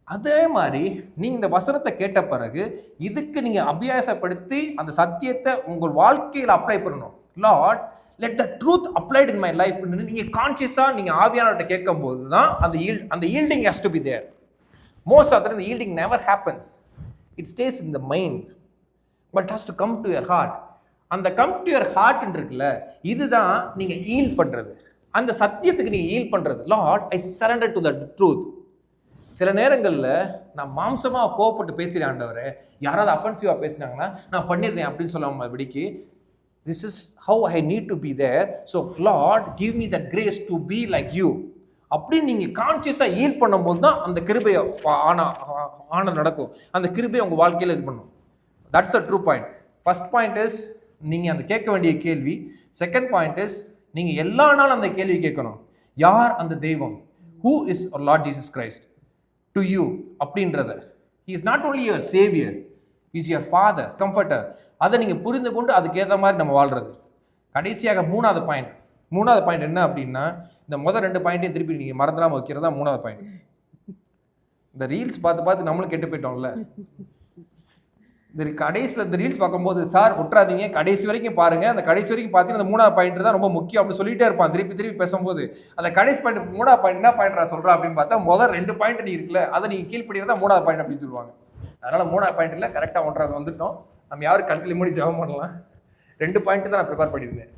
அதே மாதிரி நீங்க இந்த வசனத்தை கேட்ட பிறகு இதுக்கு நீங்க அபியாசப்படுத்தி அந்த சத்தியத்தை உங்கள் வாழ்க்கையில் அப்ளை பண்ணணும். Lord, let the truth applied in my life. நீங்க கான்சியஸா நீங்க ஆவியானவர்கிட்ட கேட்கும் போது தான் அந்த yielding has to be there. Most of the yielding never happens. It stays in the mind, but has to come to your heart. அந்த come to your heart இருக்குல்ல, இதுதான் நீங்க ஈல் பண்றது. அந்த சத்தியத்துக்கு நீங்க ஈல் பண்றது. Lord, I surrender to the truth. சில நேரங்களில் நான் மாம்சமாக கோவப்பட்டு பேசுகிறேன் ஆண்டவரே, யாராவது அஃபென்சிவாக பேசினாங்கன்னா நான் பண்ணிடுறேன் அப்படின்னு சொல்லாமல் படிக்கு, this is how I need to be there. So Lord, give me that grace to be like you அப்படின்னு நீங்கள் கான்சியஸாக ஈல் பண்ணும்போது தான் அந்த கிருபையை ஆன நடக்கும். அந்த கிருபையை உங்கள் வாழ்க்கையில் இது பண்ணும். That's a true point. First point is நீங்கள் அந்த கேட்க வேண்டிய கேள்வி. செகண்ட் பாயிண்ட் இஸ் நீங்கள் எல்லா நாளும் அந்த கேள்வி கேட்கணும், யார் அந்த தெய்வம்? ஹூ இஸ் அவர் lord Jesus Christ to you அப்படின்றத. He is not only your saviour, is your father, comforter. அதை நீங்கள் புரிந்து கொண்டு அதுக்கேற்ற மாதிரி நம்ம வாழ்றது. கடைசியாக மூணாவது பாயிண்ட் என்ன அப்படின்னா, இந்த முதல் 2 பாயிண்ட்டையும் திருப்பி நீங்கள் மறந்துடாமல் வைக்கிறதா மூணாவது பாயிண்ட். இந்த ரீல்ஸ் பார்த்து நம்மளும் கெட்டு போயிட்டோம்ல. இந்த கடைசியில் இந்த ரீல்ஸ் பார்க்கும்போது, சார் விட்டுறாதீங்க, கடைசி வரைக்கும் பாருங்க, அந்த கடைசி வரைக்கும் பார்த்தீங்கன்னா அந்த மூணாவது பாயிண்ட் தான் ரொம்ப முக்கியம் அப்படின்னு சொல்லிட்டே இருப்பான் திருப்பி பேசும்போது. அந்த கடைசி பாயிண்ட் மூணாவது பாயிண்ட் என்ன பாயிண்ட் நான் சொல்கிறேன் அப்படின்னு பார்த்தா, முதல் 2 பாயிண்ட் நீ இருக்குல்ல, அதை நீங்கள் கீழ் பண்ணிடுறதா மூணாவது பாயிண்ட் அப்படின்னு சொல்லுவாங்க. அதனால் மூணாவது பாயிண்ட்டில் கரெக்டாக 1வது வந்துட்டோம். நம்ம யாரும் கண்களை மூடி ஜெபம் பண்ணலாம். 2 பாயிண்ட் தான் நான் ப்ரிப்பேர் பண்ணியிருந்தேன்.